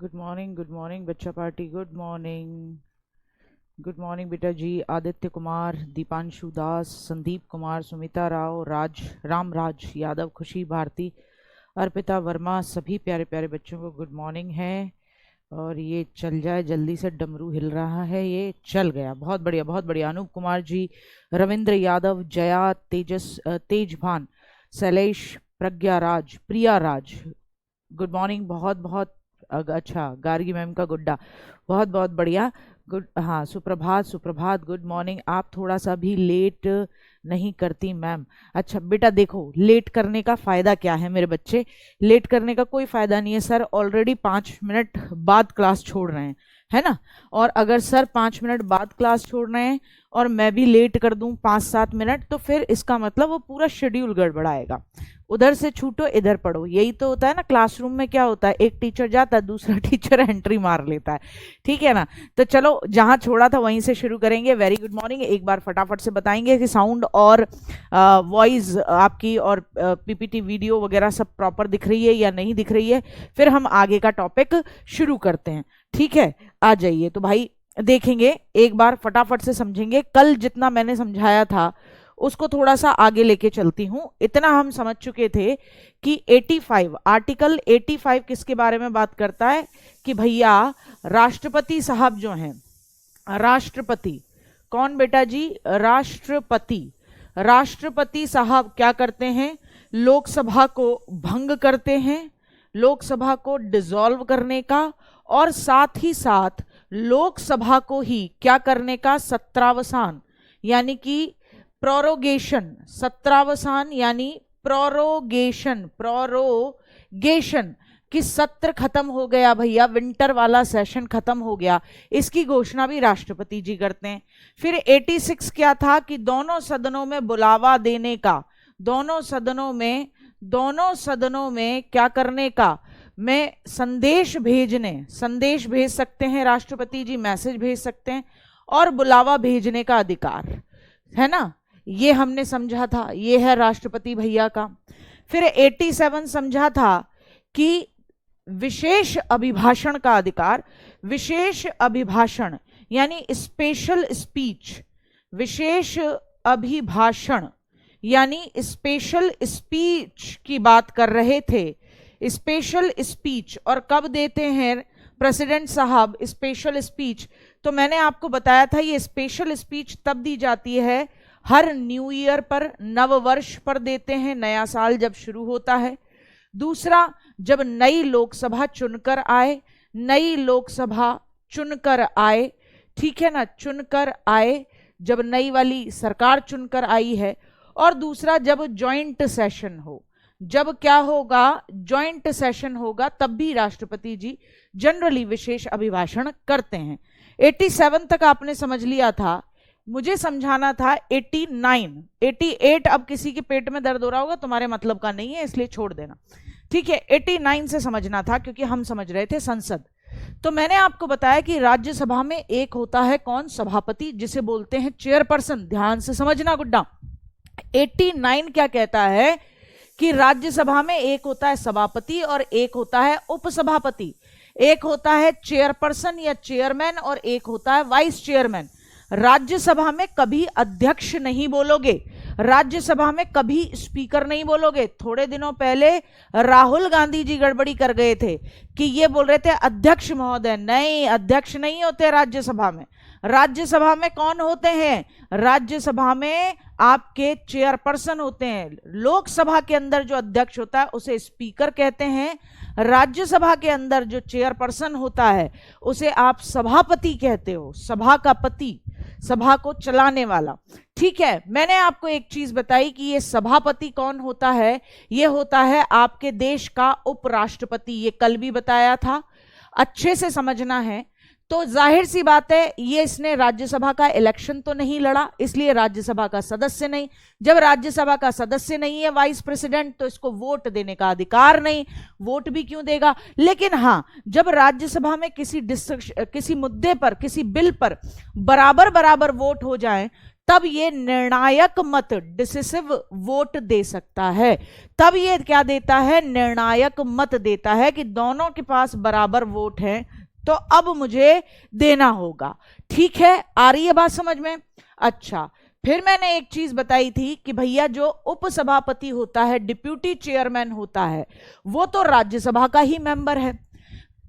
Good morning बच्चा party. Good morning बेटा जी। आदित्य कुमार, दीपांशु दास, संदीप कुमार, सुमिता राव, रामराज यादव, खुशी भारती, अर्पिता वर्मा, सभी प्यारे प्यारे बच्चों को गुड मॉर्निंग है। और ये चल जाए जल्दी से, डमरू हिल रहा है, ये चल गया, बहुत बढ़िया बहुत बढ़िया। अनूप कुमार जी, रविंद्र यादव, जया, तेजभान, शैलेश, प्रज्ञा राज, प्रिया राज, गुड मॉर्निंग। बहुत बहुत अच्छा, गार्गी मैम का गुड्डा, बहुत बहुत बढ़िया। गुड, हाँ, सुप्रभात सुप्रभात, गुड मॉर्निंग। आप थोड़ा सा भी लेट नहीं करती मैम? अच्छा बेटा देखो, लेट करने का फायदा क्या है मेरे बच्चे? लेट करने का कोई फायदा नहीं है। सर ऑलरेडी 5 मिनट बाद क्लास छोड़ रहे हैं, है ना? और अगर सर 5 मिनट बाद क्लास छोड़ रहे हैं और मैं भी लेट कर दूं 5-7 मिनट, तो फिर इसका मतलब वो पूरा शेड्यूल गड़बड़ाएगा। उधर से छूटो इधर पढ़ो, यही तो होता है ना। क्लासरूम में क्या होता है, एक टीचर जाता है, दूसरा टीचर एंट्री मार लेता है, ठीक है ना? तो चलो जहां छोड़ा था वहीं से शुरू करेंगे। Very good morning. एक बार फटाफट से बताएंगे कि साउंड और वॉइस आपकी और पीपीटी वीडियो वगैरह सब प्रॉपर दिख रही है या नहीं दिख रही है, फिर हम आगे का टॉपिक शुरू करते हैं, ठीक है? आ जाइए। तो भाई देखेंगे एक बार, फटाफट से समझेंगे। कल जितना मैंने समझाया था उसको थोड़ा सा आगे लेके चलती हूं। इतना हम समझ चुके थे कि 85 आर्टिकल 85 किसके बारे में बात करता है कि भैया राष्ट्रपति साहब जो हैं, राष्ट्रपति कौन बेटा जी? राष्ट्रपति। राष्ट्रपति साहब क्या करते हैं? लोकसभा को भंग करते हैं, लोकसभा को डिसॉल्व करने का, और साथ ही साथ लोकसभा को ही क्या करने का? सत्रावसान यानी कि प्रोरोगेशन, सत्रावसान यानी प्रोरोगेशन, प्रोरोगेशन कि सत्र खत्म हो गया भैया, विंटर वाला सेशन खत्म हो गया, इसकी घोषणा भी राष्ट्रपति जी करते हैं। फिर 86 क्या था कि दोनों सदनों में बुलावा देने का, दोनों सदनों में क्या करने का? में संदेश भेज सकते हैं राष्ट्रपति जी, मैसेज भेज सकते हैं, और बुलावा भेजने का अधिकार है ना। ये हमने समझा था, ये है राष्ट्रपति भैया का। फिर 87 समझा था कि विशेष अभिभाषण का अधिकार, विशेष अभिभाषण यानी स्पेशल स्पीच, विशेष अभिभाषण यानी स्पेशल स्पीच की बात कर रहे थे, स्पेशल स्पीच। और कब देते हैं प्रेसिडेंट साहब स्पेशल स्पीच? तो मैंने आपको बताया था ये स्पेशल स्पीच तब दी जाती है हर न्यू ईयर पर, नव वर्ष पर देते हैं, नया साल जब शुरू होता है। दूसरा, जब नई लोकसभा चुनकर आए, नई लोकसभा चुनकर आए, ठीक है ना, चुनकर आए, जब नई वाली सरकार चुनकर आई है। और दूसरा, जब जॉइंट सेशन हो, जब क्या होगा? जॉइंट सेशन होगा, तब भी राष्ट्रपति जी जनरली विशेष अभिभाषण करते हैं। 87 तक आपने समझ लिया था, मुझे समझाना था 89, 88 अब किसी के पेट में दर्द हो रहा होगा, तुम्हारे मतलब का नहीं है, इसलिए छोड़ देना, ठीक है? 89 से समझना था क्योंकि हम समझ रहे थे संसद। तो मैंने आपको बताया कि राज्यसभा में एक होता है कौन? सभापति, जिसे बोलते हैं चेयरपर्सन। ध्यान से समझना गुड्डा। 89 क्या कहता है कि राज्यसभा में एक होता है सभापति और एक होता है उपसभापति, एक होता है चेयरपर्सन या चेयरमैन और एक होता है वाइस चेयरमैन। राज्यसभा में कभी अध्यक्ष नहीं बोलोगे, राज्यसभा में कभी स्पीकर नहीं बोलोगे। थोड़े दिनों पहले राहुल गांधी जी गड़बड़ी कर गए थे कि ये बोल रहे थे अध्यक्ष महोदय। नहीं, अध्यक्ष नहीं होते राज्यसभा में। राज्यसभा में कौन होते हैं? राज्यसभा में आपके चेयरपर्सन होते हैं। लोकसभा के अंदर जो अध्यक्ष होता है उसे स्पीकर कहते हैं, राज्यसभा के अंदर जो चेयरपर्सन होता है उसे आप सभापति कहते हो, सभा का पति, सभा को चलाने वाला, ठीक है? मैंने आपको एक चीज बताई कि ये सभापति कौन होता है? ये होता है आपके देश का उपराष्ट्रपति, ये कल भी बताया था, अच्छे से समझना है। तो जाहिर सी बात है, ये इसने राज्यसभा का इलेक्शन तो नहीं लड़ा, इसलिए राज्यसभा का सदस्य नहीं। जब राज्यसभा का सदस्य नहीं है वाइस प्रेसिडेंट, तो इसको वोट देने का अधिकार नहीं, वोट भी क्यों देगा? लेकिन हां, जब राज्यसभा में किसी मुद्दे पर, किसी बिल पर बराबर वोट हो जाए, तब ये निर्णायक मत, डिसिसिव वोट दे सकता है। तब ये क्या देता है, निर्णायक मत देता है कि दोनों के पास बराबर वोट है, तो अब मुझे देना होगा। ठीक है, आ रही है बात समझ में? अच्छा, फिर मैंने एक चीज बताई थी कि भैया जो उपसभापति होता है, डिप्यूटी चेयरमैन होता है, वो तो राज्यसभा का ही मेंबर है।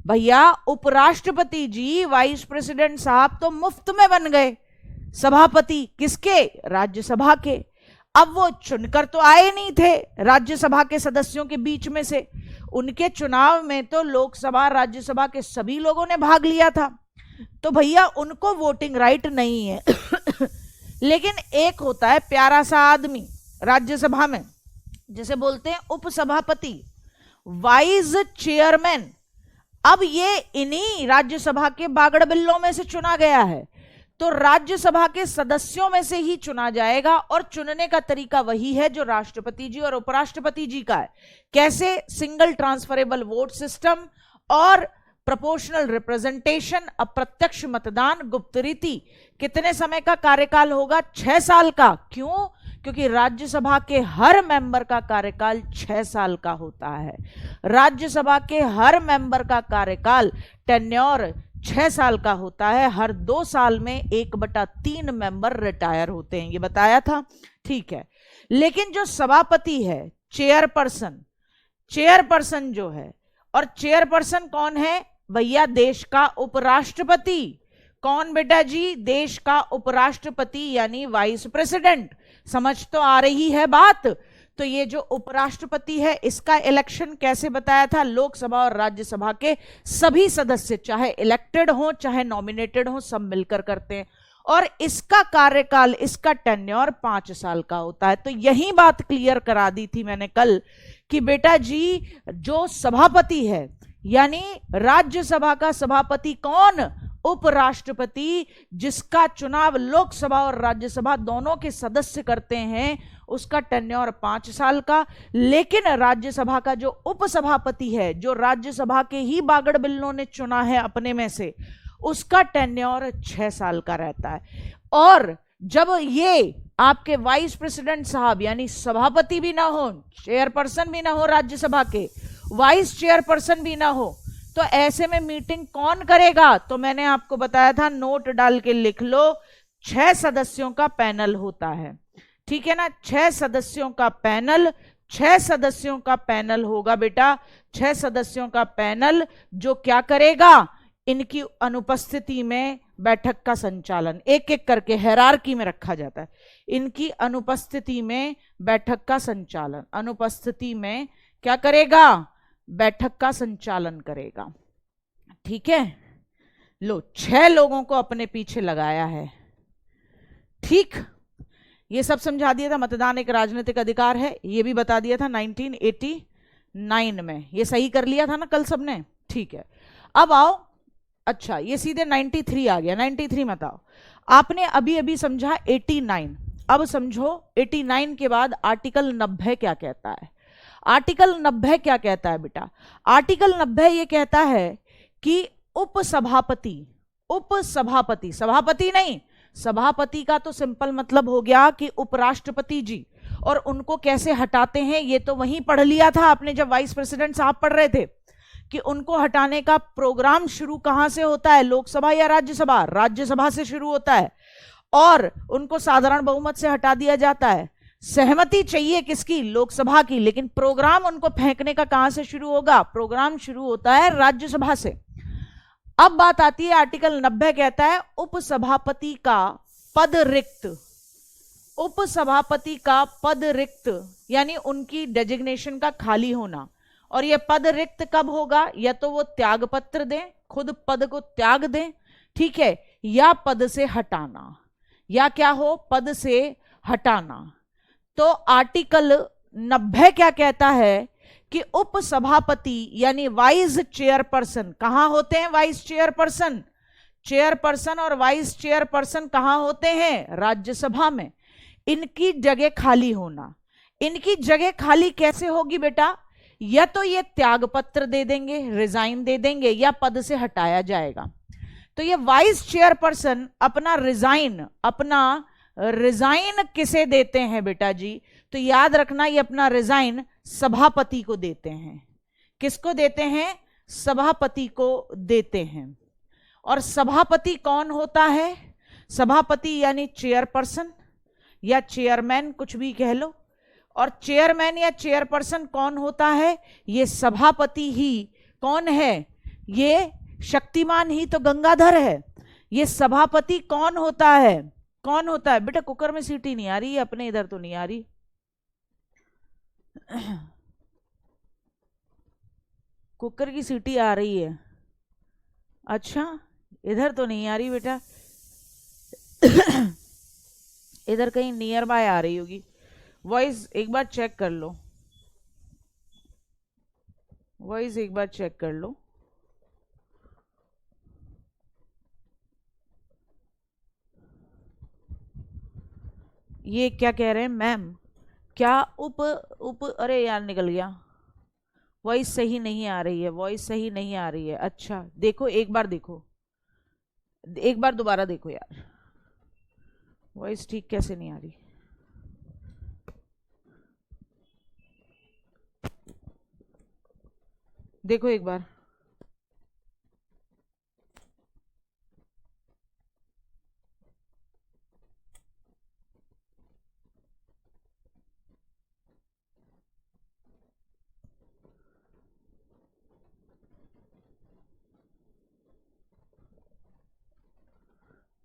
भैया उपराष्ट्रपति जी, वाइस प्रेसिडेंट साहब तो मुफ्त में बन गए सभापति, किसके? राज्यसभा के। अब वो चुनकर तो आए नहीं थे राज्यसभा के सदस्यों के बीच में से, उनके चुनाव में तो लोकसभा राज्यसभा के सभी लोगों ने भाग लिया था, तो भैया उनको वोटिंग राइट नहीं है। लेकिन एक होता है प्यारा सा आदमी राज्यसभा में, जिसे बोलते हैं उपसभापति, वाइस चेयरमैन। अब ये इन्हीं राज्यसभा के बागड़ बिल्लों में से चुना गया है, तो राज्यसभा के सदस्यों में से ही चुना जाएगा, और चुनने का तरीका वही है जो राष्ट्रपति जी और उपराष्ट्रपति जी का है। कैसे? सिंगल ट्रांसफरेबल वोट सिस्टम और प्रोपोर्शनल रिप्रेजेंटेशन, अप्रत्यक्ष मतदान, गुप्त रीति। कितने समय का कार्यकाल होगा? 6 साल का। क्यों? क्योंकि राज्यसभा के हर मेंबर का कार्यकाल 6 साल का होता है। राज्यसभा के हर मेंबर का कार्यकाल, टेन्योर 6 साल का होता है। हर 2 साल में 1/3 मेंबर रिटायर होते हैं, ये बताया था। ठीक है, लेकिन जो सभापति है, चेयरपर्सन, चेयरपर्सन जो है, और चेयरपर्सन कौन है भैया? देश का उपराष्ट्रपति। कौन बेटा जी? देश का उपराष्ट्रपति, यानी वाइस प्रेसिडेंट। समझ तो आ रही है बात? तो ये जो उपराष्ट्रपति है, इसका इलेक्शन कैसे बताया था? लोकसभा और राज्यसभा के सभी सदस्य, चाहे इलेक्टेड हो चाहे नॉमिनेटेड हो, सब मिलकर करते हैं, और इसका कार्यकाल, इसका टेन्योर 5 साल का होता है। तो यही बात क्लियर करा दी थी मैंने कल कि बेटा जी, जो सभापति है, यानी राज्यसभा का सभापति कौन? उपराष्ट्रपति, जिसका चुनाव लोकसभा और राज्यसभा दोनों के सदस्य करते हैं, उसका टेन्योर 5 साल का। लेकिन राज्यसभा का जो उपसभापति है, जो राज्यसभा के ही बागड़ बिल्लों ने चुना है अपने में से, उसका टेन्योर 6 साल का रहता है। और जब ये आपके वाइस प्रेसिडेंट साहब, यानी सभापति भी ना हो, चेयरपर्सन भी ना हो, राज्यसभा के वाइस चेयरपर्सन भी ना हो, तो ऐसे में मीटिंग कौन करेगा? तो मैंने आपको बताया था, नोट डाल के लिख लो, 6 सदस्यों का पैनल होता है। ठीक है ना? 6 सदस्यों का पैनल, 6 सदस्यों का पैनल होगा बेटा, 6 सदस्यों का पैनल, जो क्या करेगा? इनकी अनुपस्थिति में बैठक का संचालन, एक एक करके हायरार्की में रखा जाता है। इनकी अनुपस्थिति में बैठक का संचालन, अनुपस्थिति में क्या करेगा? बैठक का संचालन करेगा। ठीक है, लो 6 लोगों को अपने पीछे लगाया है। ठीक, ये सब समझा दिया था। मतदान एक राजनीतिक अधिकार है, ये भी बता दिया था 1989 में। ये सही कर लिया था ना कल सबने? ठीक है, अब आओ। अच्छा, ये सीधे 93 आ गया। 93 मत आओ, आपने अभी अभी समझा 89। अब समझो 89 के बाद आर्टिकल 90 क्या कहता है। आर्टिकल 90 क्या कहता है बेटा? आर्टिकल 90 ये कहता है कि उपसभापति, उपसभापति, सभापति नहीं, सभापति का तो सिंपल मतलब हो गया कि उपराष्ट्रपति जी, और उनको कैसे हटाते हैं ये तो वहीं पढ़ लिया था आपने जब वाइस प्रेसिडेंट साहब पढ़ रहे थे, कि उनको हटाने का प्रोग्राम शुरू कहां से होता है? लोकसभा या राज्यसभा? राज्यसभा से शुरू होता है, और उनको साधारण बहुमत से हटा दिया जाता है। सहमति चाहिए किसकी? लोकसभा की, लेकिन प्रोग्राम उनको फेंकने का कहां से शुरू होगा? प्रोग्राम शुरू होता है राज्यसभा से। अब बात आती है, आर्टिकल 90 कहता है उपसभापति का पद रिक्त, उपसभापति का पद रिक्त, यानी उनकी डेजिग्नेशन का खाली होना। और यह पद रिक्त कब होगा? या तो वो त्याग पत्र दें, खुद पद को त्याग दें, ठीक है, या पद से हटाना, या क्या हो? पद से हटाना। तो आर्टिकल 90 क्या कहता है कि उपसभापति यानी वाइस चेयरपर्सन कहां होते हैं? वाइस चेयरपर्सन, चेयरपर्सन और वाइस चेयरपर्सन कहां होते हैं? राज्यसभा में। इनकी जगह खाली होना। इनकी जगह खाली कैसे होगी बेटा? या तो ये त्याग पत्र दे देंगे, रिजाइन दे देंगे, या पद से हटाया जाएगा। तो ये वाइस चेयरपर्सन अपना रिजाइन, अपना रिजाइन किसे देते हैं बेटा जी? तो याद रखना ये अपना रिजाइन सभापति को देते हैं। किसको देते हैं? सभापति को देते हैं। और सभापति कौन होता है? सभापति यानी चेयरपर्सन या चेयरमैन, कुछ भी कह लो। और चेयरमैन या चेयरपर्सन कौन होता है? ये सभापति ही। कौन है? ये शक्तिमान ही तो गंगाधर है। ये सभापति कौन होता है? कौन होता है? बेटा कुकर में सीटी नहीं आ रही है, अपने इधर तो नहीं आ रही। कुकर की सीटी आ रही है? अच्छा, इधर तो नहीं आ रही बेटा। इधर कहीं नियर बाय आ रही होगी। वॉइस एक बार चेक कर लो, वॉइस एक बार चेक कर लो। ये क्या कह रहे हैं मैम? क्या उप अरे यार निकल गया। वॉइस सही नहीं आ रही है, वॉइस सही नहीं आ रही है। अच्छा देखो, एक बार देखो, एक बार दोबारा देखो यार, वॉइस ठीक कैसे नहीं आ रही। देखो एक बार।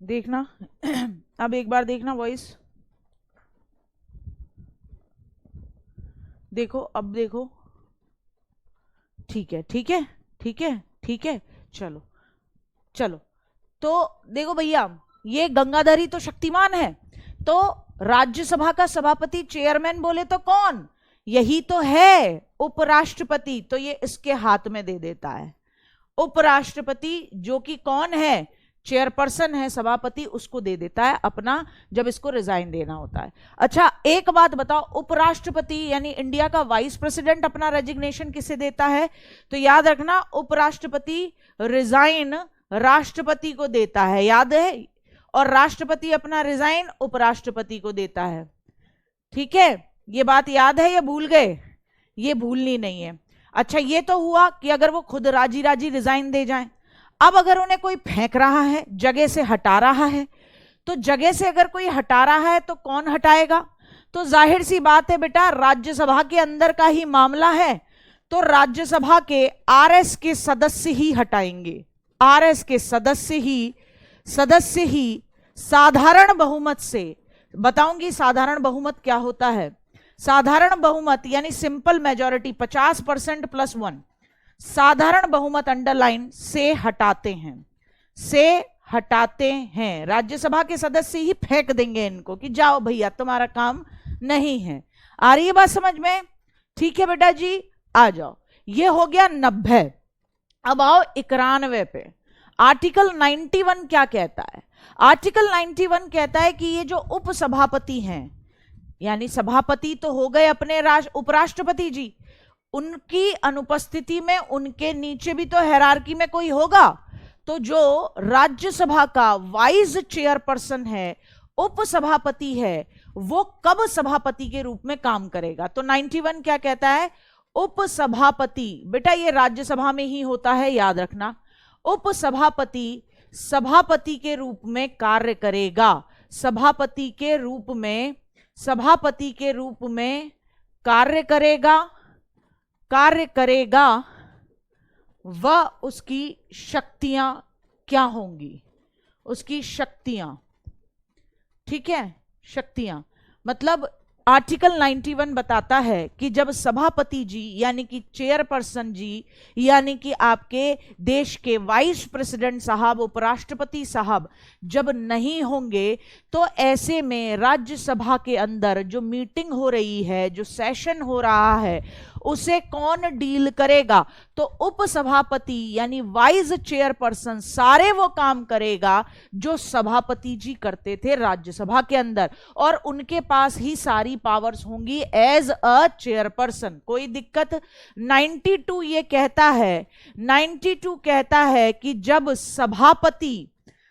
देखना अब एक बार देखना वॉइस। देखो अब देखो। ठीक है ठीक है ठीक है ठीक है। चलो चलो। तो देखो भैया, ये गंगाधर ही तो शक्तिमान है। तो राज्यसभा का सभापति चेयरमैन बोले तो कौन? यही तो है, उपराष्ट्रपति। तो ये इसके हाथ में दे देता है। उपराष्ट्रपति जो कि कौन है? चेयरपर्सन है, सभापति, उसको दे देता है अपना, जब इसको रिजाइन देना होता है। अच्छा एक बात बताओ, उपराष्ट्रपति यानी इंडिया का वाइस प्रेसिडेंट अपना रेजिग्नेशन किसे देता है? तो याद रखना, उपराष्ट्रपति रिजाइन राष्ट्रपति को देता है, याद है? और राष्ट्रपति अपना रिजाइन उपराष्ट्रपति को देता है। ठीक है, ये बात याद है या भूल गए? ये भूलनी नहीं है। अच्छा ये तो हुआ कि अगर वो खुद राजी राजी रिजाइन दे जाएं। अब अगर उन्हें कोई फेंक रहा है, जगह से हटा रहा है, तो जगह से अगर कोई हटा रहा है तो कौन हटाएगा? तो जाहिर सी बात है बेटा, राज्यसभा के अंदर का ही मामला है, तो राज्यसभा के आरएस के सदस्य ही हटाएंगे। आरएस के सदस्य ही साधारण बहुमत से। बताऊंगी साधारण बहुमत क्या होता है। साधारण बहुमत यानी सिंपल मेजॉरिटी, 50% + 1। साधारण बहुमत अंडरलाइन से हटाते हैं, से हटाते हैं। राज्यसभा के सदस्य ही फेंक देंगे इनको कि जाओ भैया तुम्हारा काम नहीं है। आ रही है बात समझ में? ठीक है बेटा जी, आ जाओ। ये हो गया 90। अब आओ 91 पे। आर्टिकल 91 क्या कहता है? आर्टिकल 91 कहता है कि ये जो उपसभापति हैं, यानी सभापति तो हो गए अपने उपराष्ट्रपति जी, उनकी अनुपस्थिति में उनके नीचे भी तो हायरार्की में कोई होगा। तो जो राज्यसभा का वाइस चेयरपर्सन है, उपसभापति है, वो कब सभापति के रूप में काम करेगा? तो 91 क्या कहता है? उपसभापति, बेटा ये राज्यसभा में ही होता है, याद रखना। उपसभापति सभापति के रूप में कार्य करेगा। सभापति के रूप में कार्य करेगा। वह उसकी शक्तियां क्या होंगी? उसकी शक्तियां, ठीक है, शक्तियां मतलब आर्टिकल 91 बताता है कि जब सभापति जी यानी कि चेयरपर्सन जी यानी कि आपके देश के वाइस प्रेसिडेंट साहब, उपराष्ट्रपति साहब जब नहीं होंगे, तो ऐसे में राज्यसभा के अंदर जो मीटिंग हो रही है, जो सेशन हो रहा है, उसे कौन डील करेगा? तो उपसभापति यानी वाइस चेयरपर्सन सारे वो काम करेगा जो सभापति जी करते थे राज्यसभा के अंदर, और उनके पास ही सारी पावर्स होंगी एज अ चेयरपर्सन। कोई दिक्कत? 92 ये कहता है, 92 कहता है कि जब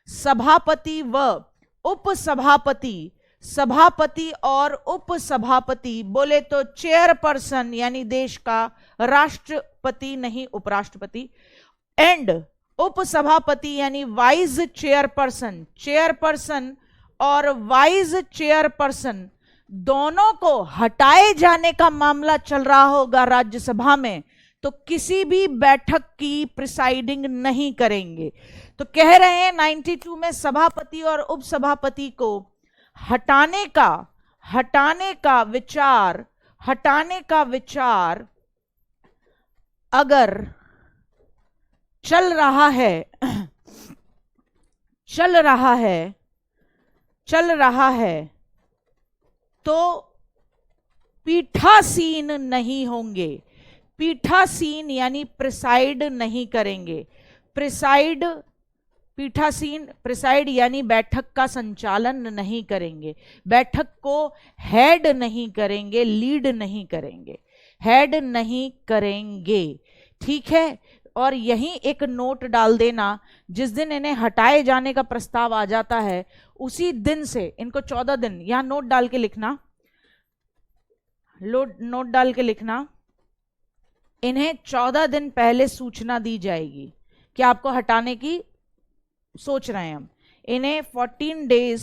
सभापति व उपसभापति सभापति और उपसभापति, बोले तो चेयरपर्सन यानी देश का राष्ट्रपति नहीं उपराष्ट्रपति, एंड उपसभापति यानी वाइस चेयरपर्सन, चेयरपर्सन और वाइस चेयरपर्सन दोनों को हटाए जाने का मामला चल रहा होगा राज्यसभा में, तो किसी भी बैठक की प्रिसाइडिंग नहीं करेंगे। तो कह रहे हैं 92 में सभापति और उपसभापति को हटाने का विचार अगर चल रहा है तो पीठासीन नहीं होंगे। पीठासीन यानी प्रिसाइड नहीं करेंगे। प्रिसाइड यानी बैठक का संचालन नहीं करेंगे, बैठक को हेड नहीं करेंगे, लीड नहीं करेंगे, हेड नहीं करेंगे। ठीक है। और यहीं एक नोट डाल देना, जिस दिन इन्हें हटाए जाने का प्रस्ताव आ जाता है उसी दिन से इनको 14 दिन, यहां नोट डाल के लिखना, नोट डाल के लिखना, इन्हें 14 दिन पहले सूचना दी जाएगी कि आपको हटाने की सोच रहे हैं हम। इन्हें 14 डेज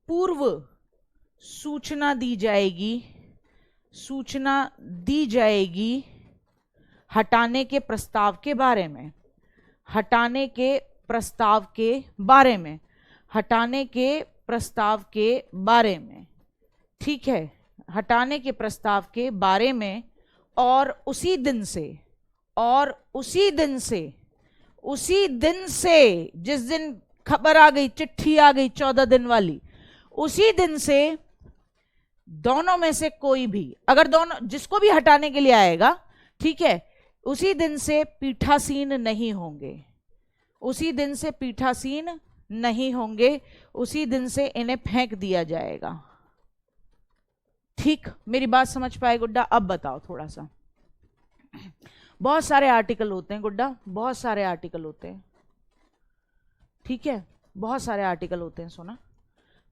पूर्व सूचना दी जाएगी हटाने के प्रस्ताव के बारे में, हटाने के प्रस्ताव के बारे में। ठीक है, हटाने के प्रस्ताव के बारे में। और उसी दिन से जिस दिन खबर आ गई, चिट्ठी आ गई 14 दिन वाली, उसी दिन से दोनों में से कोई भी, अगर दोनों जिसको भी हटाने के लिए आएगा, ठीक है, उसी दिन से पीठासीन नहीं होंगे, उसी दिन से इन्हें फेंक दिया जाएगा। ठीक, मेरी बात समझ पाए गुड्डा? अब बताओ थोड़ा सा। बहुत सारे आर्टिकल होते हैं गुड्डा, बहुत सारे आर्टिकल होते हैं। ठीक है, बहुत सारे आर्टिकल होते हैं सोना।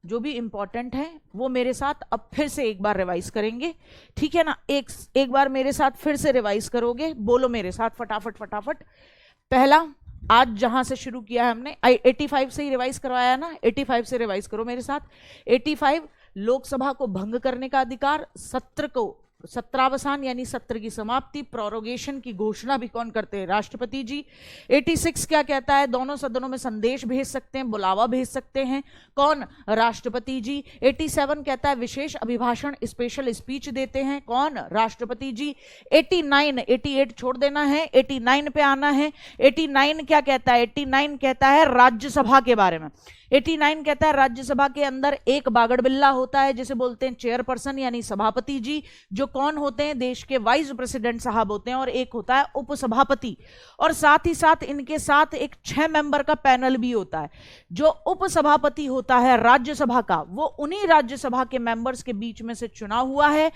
जो भी इंपॉर्टेंट है वो मेरे साथ अब फिर से एक बार रिवाइज करेंगे। ठीक है ना? एक बार मेरे साथ फिर से रिवाइज करोगे, बोलो मेरे साथ फटाफट फटाफट। पहला, आज जहां से शुरू किया है हमने 85 से ही रिवाइज करवाया ना, 85 से रिवाइज करो मेरे साथ। 85, लोकसभा को भंग करने का अधिकार, सत्रावसान यानी सत्र की समाप्ति, प्रोरोगेशन की घोषणा भी कौन करते हैं? राष्ट्रपति जी। 86 क्या कहता है? दोनों सदनों में संदेश भेज सकते हैं, बुलावा भेज सकते हैं, कौन? राष्ट्रपति जी। 87 कहता है विशेष अभिभाषण, स्पेशल स्पीच देते हैं, कौन? राष्ट्रपति जी। 89, 88 छोड़ देना है, 89 पे आना है। 89 क्या कहता है? 89 कहता है राज्यसभा के बारे में। 89 कहता है राज्यसभा के अंदर एक बागड़बिल्ला होता है जिसे बोलते हैं चेयरपर्सन यानी सभापति जी, जो कौन होते हैं? देश के वाइस प्रेसिडेंट साहब होते हैं, और एक होता है उपसभापति। और साथ ही साथ इनके साथ एक 6 मेंबर का पैनल भी होता है। जो उपसभापति होता है राज्यसभा का, वो उन्हीं राज्यसभा के मेंबर्स के बीच में से चुना हुआ है,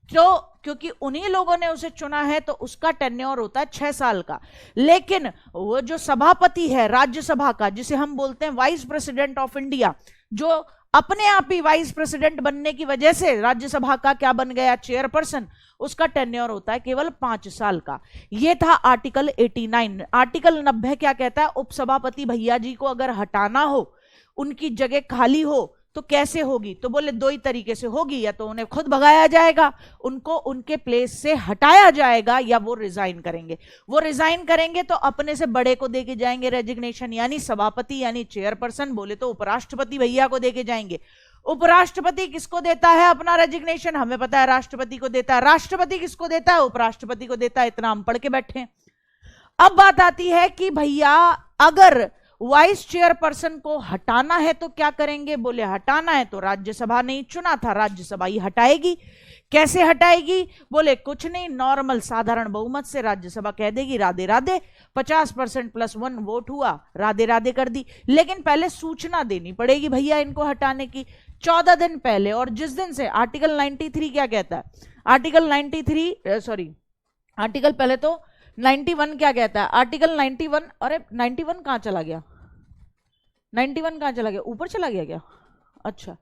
तो क्योंकि उन्हीं लोगों ने उसे चुना है तो उसका टेन्योर होता है 6 साल का। लेकिन वो जो सभापति है राज्यसभा का, जिसे हम बोलते हैं वाइस प्रेसिडेंट ऑफ इंडिया, जो अपने आप ही वाइस प्रेसिडेंट बनने की वजह से राज्यसभा का क्या बन गया? चेयरपर्सन, उसका टेन्योर होता है केवल 5 साल का। यह था आर्टिकल 89। आर्टिकल 90 क्या कहता है? उपसभापति भैया जी को अगर हटाना हो, उनकी जगह खाली हो, तो कैसे होगी? तो बोले 2 ही तरीके से होगी, या तो उन्हें खुद भगाया जाएगा, उनको उनके प्लेस से हटाया जाएगा, या वो रिजाइन करेंगे। वो रिजाइन करेंगे तो अपने से बड़े को देके जाएंगे रेजिग्नेशन, यानी सभापति यानी चेयरपर्सन, बोले तो उपराष्ट्रपति भैया को देके जाएंगे। उपराष्ट्रपति किसको देता है अपना रेजिग्नेशन? हमें पता है राष्ट्रपति को देता है। राष्ट्रपति किसको देता है? उपराष्ट्रपति को देता है। इतना हम पढ़ के बैठे हैं। अब बात आती है कि भैया अगर वाइस चेयरपर्सन को हटाना है तो क्या करेंगे? बोले हटाना है तो राज्यसभा ने ही चुना था, राज्यसभा ही हटाएगी। कैसे हटाएगी? बोले कुछ नहीं, नॉर्मल साधारण बहुमत से राज्यसभा कह देगी राधे राधे, 50% + 1 वोट हुआ, राधे राधे कर दी। लेकिन पहले सूचना देनी पड़ेगी भैया इनको हटाने की 14 दिन पहले। और जिस दिन से आर्टिकल 93 क्या कहता है? आर्टिकल 91 क्या कहता है? आर्टिकल 91, अरे 91 कहां चला गया? 91 कहां चला गया? ऊपर चला गया क्या? अच्छा,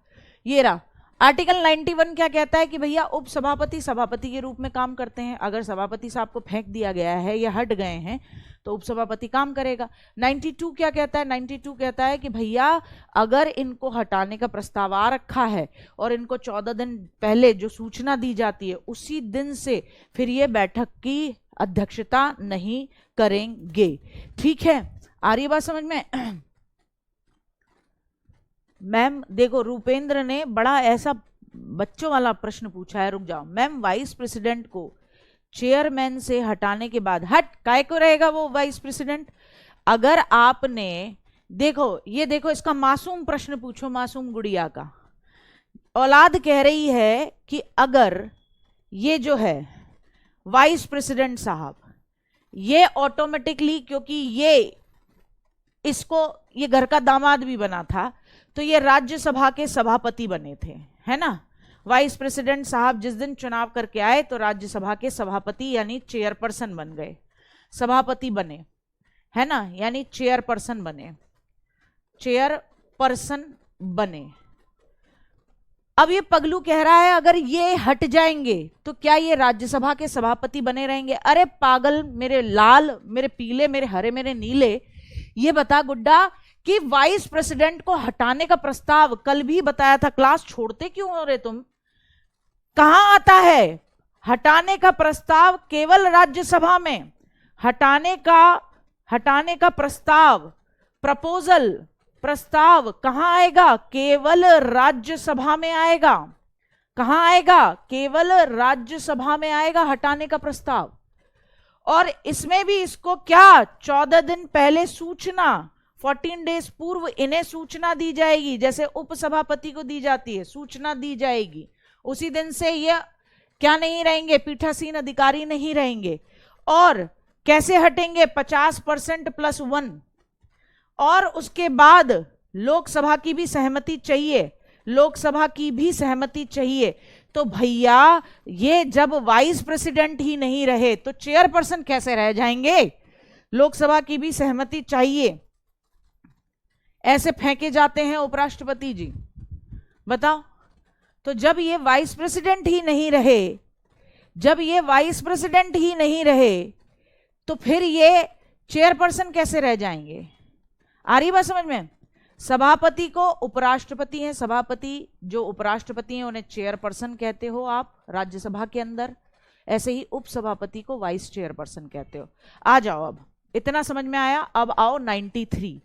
ये रहा आर्टिकल 91 क्या कहता है कि भैया उपसभापति सभापति के रूप में काम करते हैं। अगर सभापति साहब को फेंक दिया गया है या हट गए हैं तो उपसभापति काम करेगा। 92 क्या कहता है? 92 कहता है कि भैया अगर इनको हटाने का प्रस्ताव आ रखा है और इनको 14 दिन पहले जो सूचना दी जाती है उसी दिन से फिर ये बैठक की अध्यक्षता नहीं करेंगे। ठीक है, आ रही बात समझ में? मैम देखो, रूपेंद्र ने बड़ा ऐसा बच्चों वाला प्रश्न पूछा है, रुक जाओ। मैम वाइस प्रेसिडेंट को चेयरमैन से हटाने के बाद काय को रहेगा वो वाइस प्रेसिडेंट? अगर आपने देखो, ये देखो, इसका मासूम प्रश्न पूछो मासूम गुड़िया का। औलाद कह रही है कि अगर ये जो है वाइस प्रेसिडेंट साहब ये ऑटोमेटिकली, क्योंकि ये घर का दामाद भी बना था तो ये राज्यसभा के सभापति बने थे, है ना। वाइस प्रेसिडेंट साहब जिस दिन चुनाव करके आए तो राज्यसभा के सभापति यानी चेयरपर्सन बन गए, सभापति बने, है ना, यानी चेयरपर्सन बने। अब ये पगलू कह रहा है अगर ये हट जाएंगे तो क्या ये राज्यसभा के सभापति बने रहेंगे? अरे पागल, मेरे लाल, मेरे पीले, मेरे हरे, मेरे नीले, ये बता गुड्डा कि वाइस प्रेसिडेंट को हटाने का प्रस्ताव कल भी बताया था, क्लास छोड़ते क्यों हो रहे तुम? कहां आता है हटाने का प्रस्ताव? केवल राज्यसभा में हटाने का प्रस्ताव कहां आएगा? केवल राज्यसभा में आएगा। कहां आएगा? केवल राज्यसभा में आएगा हटाने का प्रस्ताव। और इसमें भी इसको क्या 14 दिन पहले सूचना, 14 डेज पूर्व इन्हें सूचना दी जाएगी, जैसे उपसभापति को दी जाती है, सूचना दी जाएगी। उसी दिन से ये क्या नहीं रहेंगे? पीठासीन अधिकारी नहीं रहेंगे। और कैसे हटेंगे? 50% + 1। और उसके बाद लोकसभा की भी सहमति चाहिए। तो भैया ये जब वाइस प्रेसिडेंट ही नहीं रहे तो चेयरपर्सन कैसे रह जाएंगे? लोकसभा की भी सहमति चाहिए। ऐसे फेंके जाते हैं उपराष्ट्रपति जी, बताओ। तो जब ये वाइस प्रेसिडेंट ही नहीं रहे तो फिर ये चेयरपर्सन कैसे रह जाएंगे? आ रही बात समझ में? सभापति को उपराष्ट्रपति हैं, सभापति जो उपराष्ट्रपति हैं उन्हें चेयरपर्सन कहते हो आप राज्यसभा के अंदर, ऐसे ही उपसभापति को वाइस चेयरपर्सन कहते हो। आ जाओ, अब इतना समझ में आया। अब आओ 93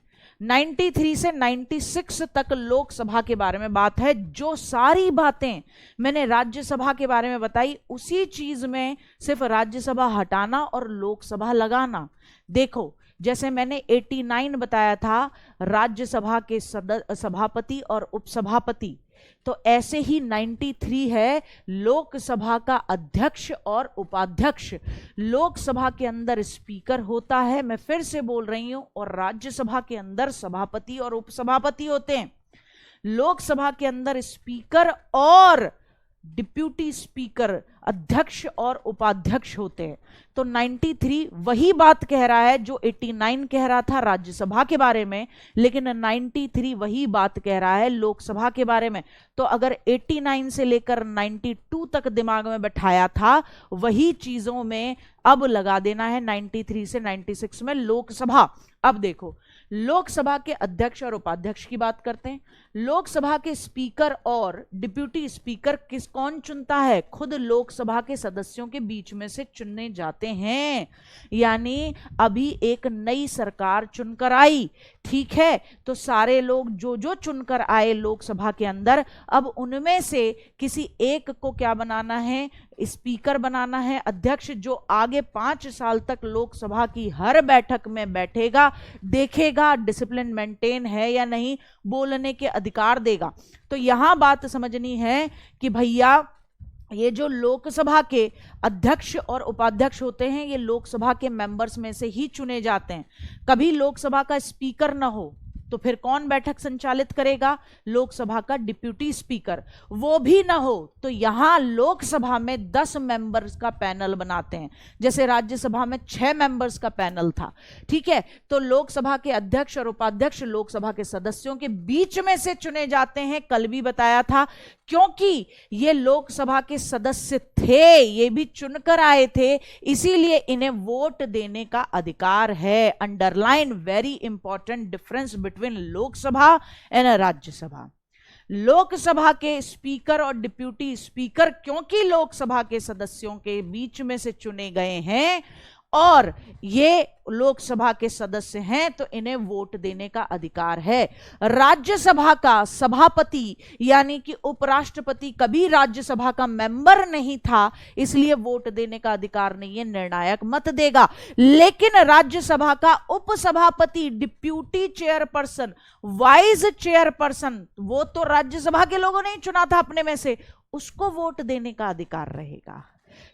से 96 तक लोकसभा के बारे में बात है। जो सारी बातें मैंने राज्यसभा के बारे में बताई उसी चीज में सिर्फ राज्यसभा हटाना और लोकसभा लगाना। देखो, जैसे मैंने 89 बताया था राज्यसभा के सभापति और उपसभापति, तो ऐसे ही 93 है लोकसभा का अध्यक्ष और उपाध्यक्ष। लोकसभा के अंदर स्पीकर होता है, मैं फिर से बोल रही हूं, और राज्यसभा के अंदर सभापति और उपसभापति होते हैं। लोकसभा के अंदर स्पीकर और डिप्यूटी स्पीकर, अध्यक्ष और उपाध्यक्ष होते हैं। तो 93 वही बात कह रहा है जो 89 कह रहा था राज्यसभा के बारे में, लेकिन 93 वही बात कह रहा है लोकसभा के बारे में। तो अगर 89 से लेकर 92 तक दिमाग में बैठाया था, वही चीजों में अब लगा देना है 93 से 96 में लोकसभा। अब देखो, लोकसभा के अध्यक्ष और उपाध्यक्ष की बात करते हैं। लोकसभा के स्पीकर और डिप्यूटी स्पीकर कौन चुनता है? खुद लोकसभा के सदस्यों के बीच में से चुनने जाते हैं। यानी अभी एक नई सरकार चुनकर आई, ठीक है, तो सारे लोग जो चुनकर आए लोकसभा के अंदर, अब उनमें से किसी एक को क्या बनाना है? स्पीकर बनाना है, अध्यक्ष, जो आगे 5 साल तक लोकसभा की हर बैठक में बैठेगा, देखेगा डिसिप्लिन मेंटेन है या नहीं, बोलने के अधिकार देगा। तो यहां बात समझनी है कि भैया ये जो लोकसभा के अध्यक्ष और उपाध्यक्ष होते हैं, ये लोकसभा के मेंबर्स में से ही चुने जाते हैं। कभी लोकसभा का स्पीकर ना हो, तो फिर कौन बैठक संचालित करेगा? लोकसभा का डिप्यूटी स्पीकर। वो भी ना हो तो यहां लोकसभा में 10 मेंबर्स का पैनल बनाते हैं, जैसे राज्यसभा में 6 मेंबर्स का पैनल था। ठीक है, तो लोकसभा के अध्यक्ष और उपाध्यक्ष लोकसभा के सदस्यों के बीच में से चुने जाते हैं। कल भी बताया था, क्योंकि ये लोकसभा के सदस्य थे, ये भी चुनकर आए थे, इसीलिए इन्हें वोट देने का अधिकार है। Underline very important difference between Lok Sabha and Rajya Sabha. Lok Sabha के स्पीकर और डिप्यूटी स्पीकर क्योंकि लोकसभा के सदस्यों के बीच में से चुने गए हैं और ये लोकसभा के सदस्य हैं, तो इन्हें वोट देने का अधिकार है। राज्यसभा का सभापति यानी कि उपराष्ट्रपति कभी राज्यसभा का मेंबर नहीं था, इसलिए वोट देने का अधिकार नहीं है, निर्णायक मत देगा। लेकिन राज्यसभा का उपसभापति, डिप्यूटी चेयरपर्सन, वाइस चेयरपर्सन, वो तो राज्यसभा के लोगों ने ही चुना था अपने में से, उसको वोट देने का अधिकार रहेगा।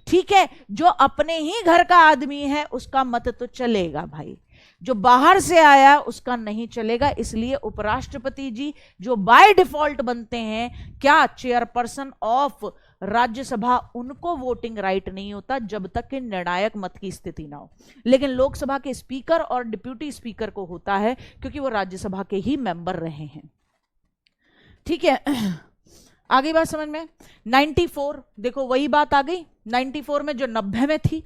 ठीक है, जो अपने ही घर का आदमी है उसका मत तो चलेगा भाई, जो बाहर से आया उसका नहीं चलेगा। इसलिए उपराष्ट्रपति जी जो बाय डिफॉल्ट बनते हैं क्या, चेयरपर्सन ऑफ राज्यसभा, उनको वोटिंग राइट नहीं होता जब तक कि निर्णायक मत की स्थिति ना हो। लेकिन लोकसभा के स्पीकर और डिप्यूटी स्पीकर को होता है, क्योंकि वो राज्यसभा के ही मेंबर रहे हैं। ठीक है, आगे बात समझ में। 94 देखो वही बात आ गई, 94 में जो 90 में थी,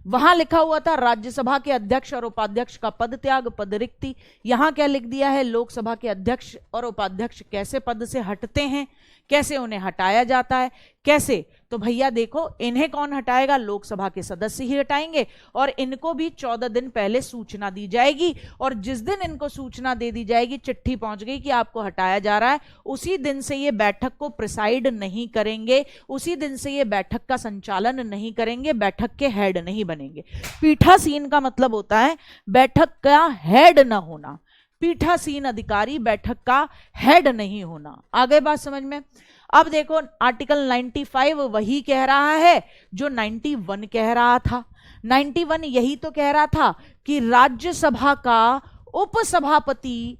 वहां लिखा हुआ था राज्यसभा के अध्यक्ष और उपाध्यक्ष का पद त्याग, पद रिक्ति। यहां क्या लिख दिया है, लोकसभा के अध्यक्ष और उपाध्यक्ष कैसे पद से हटते हैं, कैसे उन्हें हटाया जाता है, कैसे, तो भैया देखो इन्हें कौन हटाएगा, लोकसभा के सदस्य ही हटाएंगे। और इनको भी 14 दिन पहले सूचना दी जाएगी, और जिस दिन इनको सूचना दे दी जाएगी, चिट्ठी पहुंच गई कि आपको हटाया जा रहा है, उसी दिन से ये बैठक को प्रिसाइड नहीं करेंगे, उसी दिन से ये बैठक का संचालन नहीं करेंगे, बैठक के हेड नहीं बनेंगे। पीठासीन का मतलब होता है बैठक का हेड ना होना, पीठासीन अधिकारी बैठक का हेड नहीं होना। आगे बात समझ में। अब देखो आर्टिकल 95 वही कह रहा है जो 91 कह रहा था। 91 यही तो कह रहा था कि राज्यसभा का उपसभापति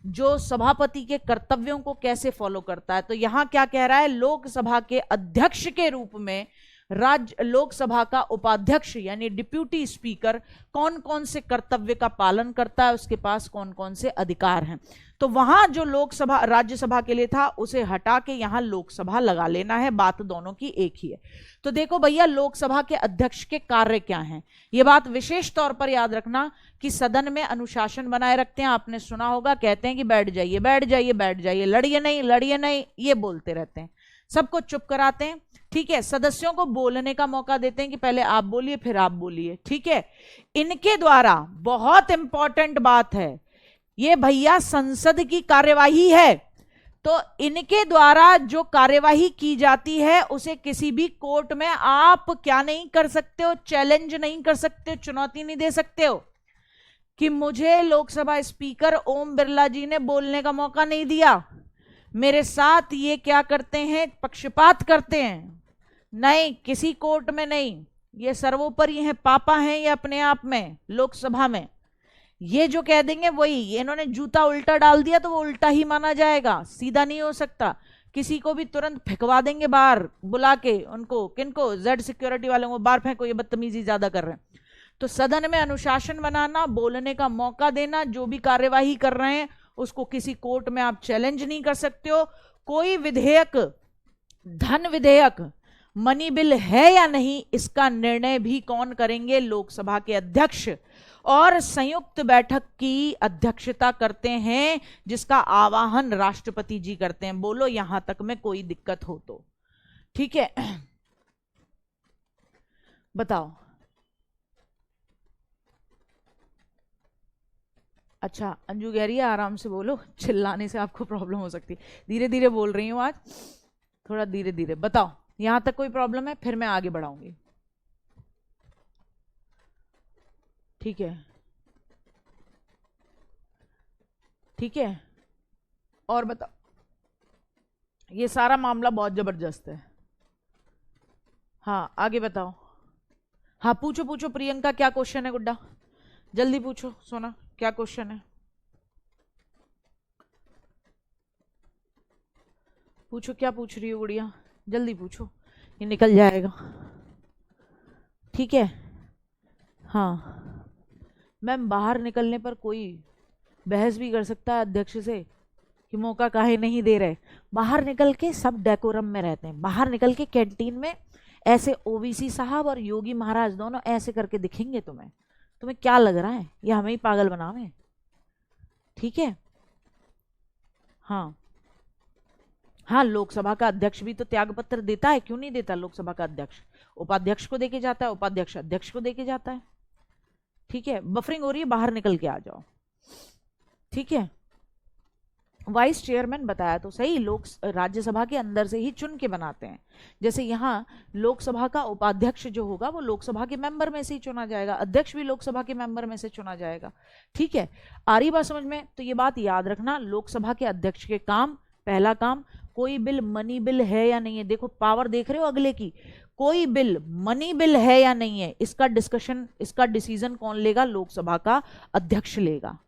जो सभापति के कर्तव्यों को कैसे फॉलो करता है, तो यहां क्या कह रहा है, लोकसभा के अध्यक्ष के रूप में लोकसभा का उपाध्यक्ष यानी डिप्यूटी स्पीकर कौन कौन से कर्तव्य का पालन करता है, उसके पास कौन कौन से अधिकार हैं। तो वहां जो लोकसभा राज्यसभा के लिए था उसे हटा के यहां लोकसभा लगा लेना है, बात दोनों की एक ही है। तो देखो भैया लोकसभा के अध्यक्ष के कार्य क्या हैं, ये बात विशेष तौर पर याद रखना कि सदन में अनुशासन बनाए रखते हैं। आपने सुना होगा, कहते हैं कि बैठ जाइए बैठ जाइए बैठ जाइए, लड़िए नहीं ये बोलते रहते हैं, सबको चुप कराते हैं। ठीक है, सदस्यों को बोलने का मौका देते हैं कि पहले आप बोलिए फिर आप बोलिए। ठीक है, इनके द्वारा बहुत इंपॉर्टेंट बात है, ये भैया संसद की कार्यवाही है, तो इनके द्वारा जो कार्यवाही की जाती है उसे किसी भी कोर्ट में आप क्या नहीं कर सकते हो, चैलेंज नहीं कर सकते हो, चुनौती नहीं दे सकते हो कि मुझे लोकसभा स्पीकर ओम बिरला जी ने बोलने का मौका नहीं दिया, मेरे साथ ये क्या करते हैं, पक्षपात करते हैं। नहीं, किसी कोर्ट में नहीं, ये सर्वोपरि हैं, पापा हैं ये अपने आप में। लोकसभा में ये जो कह देंगे वही, इन्होंने जूता उल्टा डाल दिया तो वो उल्टा ही माना जाएगा, सीधा नहीं हो सकता। किसी को भी तुरंत फेंकवा देंगे बाहर बुला के, उनको किनको, जेड सिक्योरिटी वालों को बाहर फेंको, ये बदतमीजी ज्यादा कर रहे हैं। तो सदन में अनुशासन बनाना, बोलने का मौका देना, जो भी कार्यवाही कर रहे हैं उसको किसी कोर्ट में आप चैलेंज नहीं कर सकते हो। कोई विधेयक, धन विधेयक, मनी बिल है या नहीं, इसका निर्णय भी कौन करेंगे, लोकसभा के अध्यक्ष, और संयुक्त बैठक की अध्यक्षता करते हैं जिसका आवाहन राष्ट्रपति जी करते हैं। बोलो यहां तक में कोई दिक्कत हो तो। ठीक है, बताओ। अच्छा, अंजू कह रही है आराम से बोलो, चिल्लाने से आपको प्रॉब्लम हो सकती है। धीरे धीरे बोल रही हूं आज, थोड़ा धीरे धीरे। बताओ यहां तक कोई प्रॉब्लम है, फिर मैं आगे बढ़ाऊंगी। ठीक है, ठीक है, और बताओ। ये सारा मामला बहुत जबरदस्त है। हाँ आगे बताओ। हाँ पूछो पूछो प्रियंका, क्या क्वेश्चन है गुड्डा, जल्दी पूछो। सोना क्या क्वेश्चन है? पूछो, क्या पूछ रही हो गुड़िया, जल्दी पूछो, ये निकल जाएगा। ठीक है, हाँ मैम, बाहर निकलने पर कोई बहस भी कर सकता है अध्यक्ष से कि मौका काहे नहीं दे रहे। बाहर निकल के सब डेकोरम में रहते हैं, बाहर निकल के कैंटीन में ऐसे ओवीसी साहब और योगी महाराज दोनों ऐसे करके दिखेंगे तुम्हें। तुम्हें क्या लग रहा है ये हमें ही पागल बनावे? ठीक है, हाँ हाँ, लोकसभा का अध्यक्ष भी तो त्याग पत्र देता है, क्यों नहीं देता? लोकसभा का अध्यक्ष उपाध्यक्ष को देके जाता है, उपाध्यक्ष अध्यक्ष को देके जाता है। ठीक है, बफरिंग हो रही है, बाहर निकल के आ जाओ। ठीक है, वाइस चेयरमैन बताया तो सही, लोक राज्यसभा के अंदर से ही चुन के बनाते हैं। जैसे यहाँ लोकसभा का उपाध्यक्ष जो होगा वो लोकसभा के मेंबर में से ही चुना जाएगा, अध्यक्ष भी लोकसभा के मेंबर में से चुना जाएगा। ठीक है, आ रही बात समझ में? तो ये बात याद रखना, लोकसभा के अध्यक्ष के काम, पहला काम, कोई बिल मनी बिल है या नहीं है। देखो पावर देख रहे हो अगले की, कोई बिल मनी बिल है या नहीं है, इसका डिस्कशन, इसका डिसीजन कौन लेगा? लोकसभा का अध्यक्ष लेगा।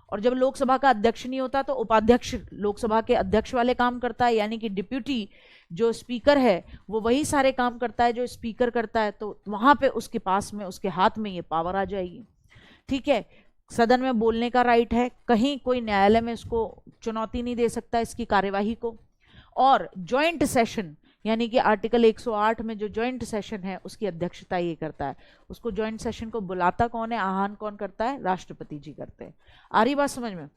और जब लोकसभा का अध्यक्ष नहीं होता तो उपाध्यक्ष लोकसभा के अध्यक्ष वाले काम करता है, यानी कि डिप्यूटी जो स्पीकर है वो वही सारे काम करता है जो स्पीकर करता है, तो वहां पे उसके पास में, उसके हाथ में ये पावर आ जाएगी। ठीक है, सदन में बोलने का राइट है, कहीं कोई न्यायालय में इसको चुनौती नहीं दे सकता इसकी कार्यवाही को। और ज्वाइंट सेशन, यानी कि आर्टिकल 108 में जो ज्वाइंट सेशन है उसकी अध्यक्षता ये करता है। उसको ज्वाइंट सेशन को बुलाता कौन है, आह्वान कौन करता है? राष्ट्रपति जी करते हैं। आ रही बात समझ में?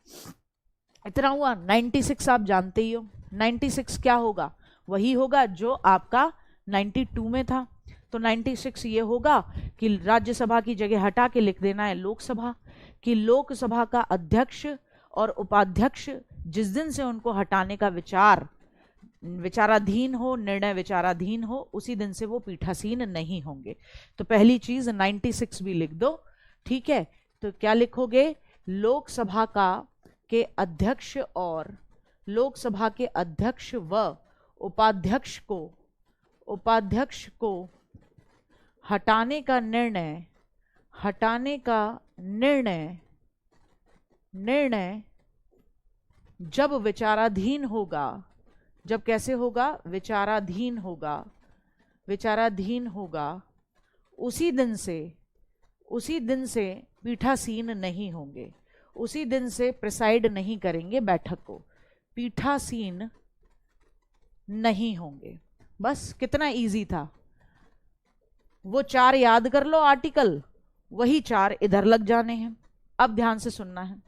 इतना हुआ। 96 आप जानते ही हो, 96 क्या होगा? वही होगा जो आपका 92 में था। तो 96 ये होगा कि राज्यसभा की जगह हटा के लिख देना है लोकसभा, कि लोकसभा का अध्यक्ष और उपाध्यक्ष जिस दिन से उनको हटाने का विचाराधीन हो, निर्णय विचाराधीन हो, उसी दिन से वो पीठासीन नहीं होंगे। तो पहली चीज 96 भी लिख दो। ठीक है, तो क्या लिखोगे? लोकसभा के अध्यक्ष और लोकसभा के अध्यक्ष व उपाध्यक्ष को हटाने का निर्णय जब विचाराधीन होगा, जब कैसे होगा? विचाराधीन होगा, उसी दिन से पीठासीन नहीं होंगे, उसी दिन से प्रिसाइड नहीं करेंगे बैठक को, पीठासीन नहीं होंगे। बस कितना इजी था। वो 4 याद कर लो आर्टिकल, वही 4 इधर लग जाने हैं। अब ध्यान से सुनना है,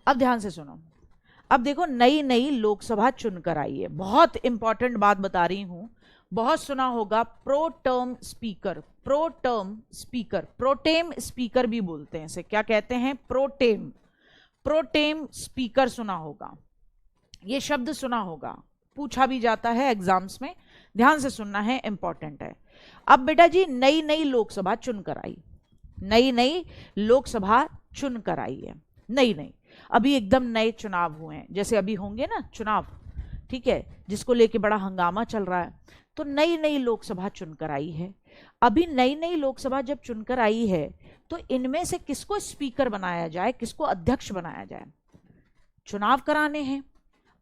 अब ध्यान से सुनो। अब देखो, नई लोकसभा चुनकर आई है। बहुत इंपॉर्टेंट बात बता रही हूं, बहुत सुना होगा प्रोटेम स्पीकर भी बोलते हैं इसे। क्या कहते हैं? प्रोटेम स्पीकर सुना होगा, ये शब्द सुना होगा, पूछा भी जाता है एग्जाम्स में। ध्यान से सुनना है, इंपॉर्टेंट है। अब बेटा जी नई लोकसभा चुनकर आई, नई लोकसभा चुनकर आई है, नई अभी एकदम नए चुनाव हुए हैं, जैसे अभी होंगे ना चुनाव, ठीक है, जिसको लेके बड़ा हंगामा चल रहा है। तो नई लोकसभा चुनकर आई है। अभी नई लोकसभा जब चुनकर आई है तो इनमें से किसको स्पीकर बनाया जाए, किसको अध्यक्ष बनाया जाए? चुनाव कराने हैं।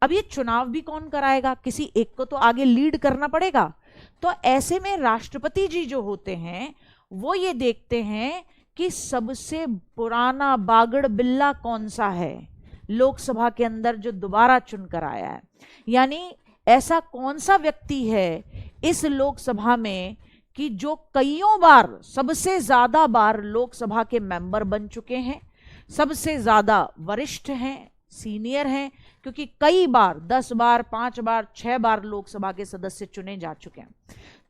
अब ये चुनाव भी कौन कराएगा? किसी एक को तो आगे लीड करना पड़ेगा। तो ऐसे में राष्ट्रपति जी जो होते हैं वो ये देखते हैं कि सबसे पुराना बागड़ बिल्ला कौन सा है लोकसभा के अंदर जो दोबारा चुनकर आया है, यानी ऐसा कौन सा व्यक्ति है इस लोकसभा में कि जो कईयों बार, सबसे ज्यादा बार लोकसभा के मेंबर बन चुके हैं, सबसे ज्यादा वरिष्ठ हैं, सीनियर हैं, क्योंकि कई बार 10 बार, 5 बार, 6 बार लोकसभा के सदस्य चुने जा चुके हैं।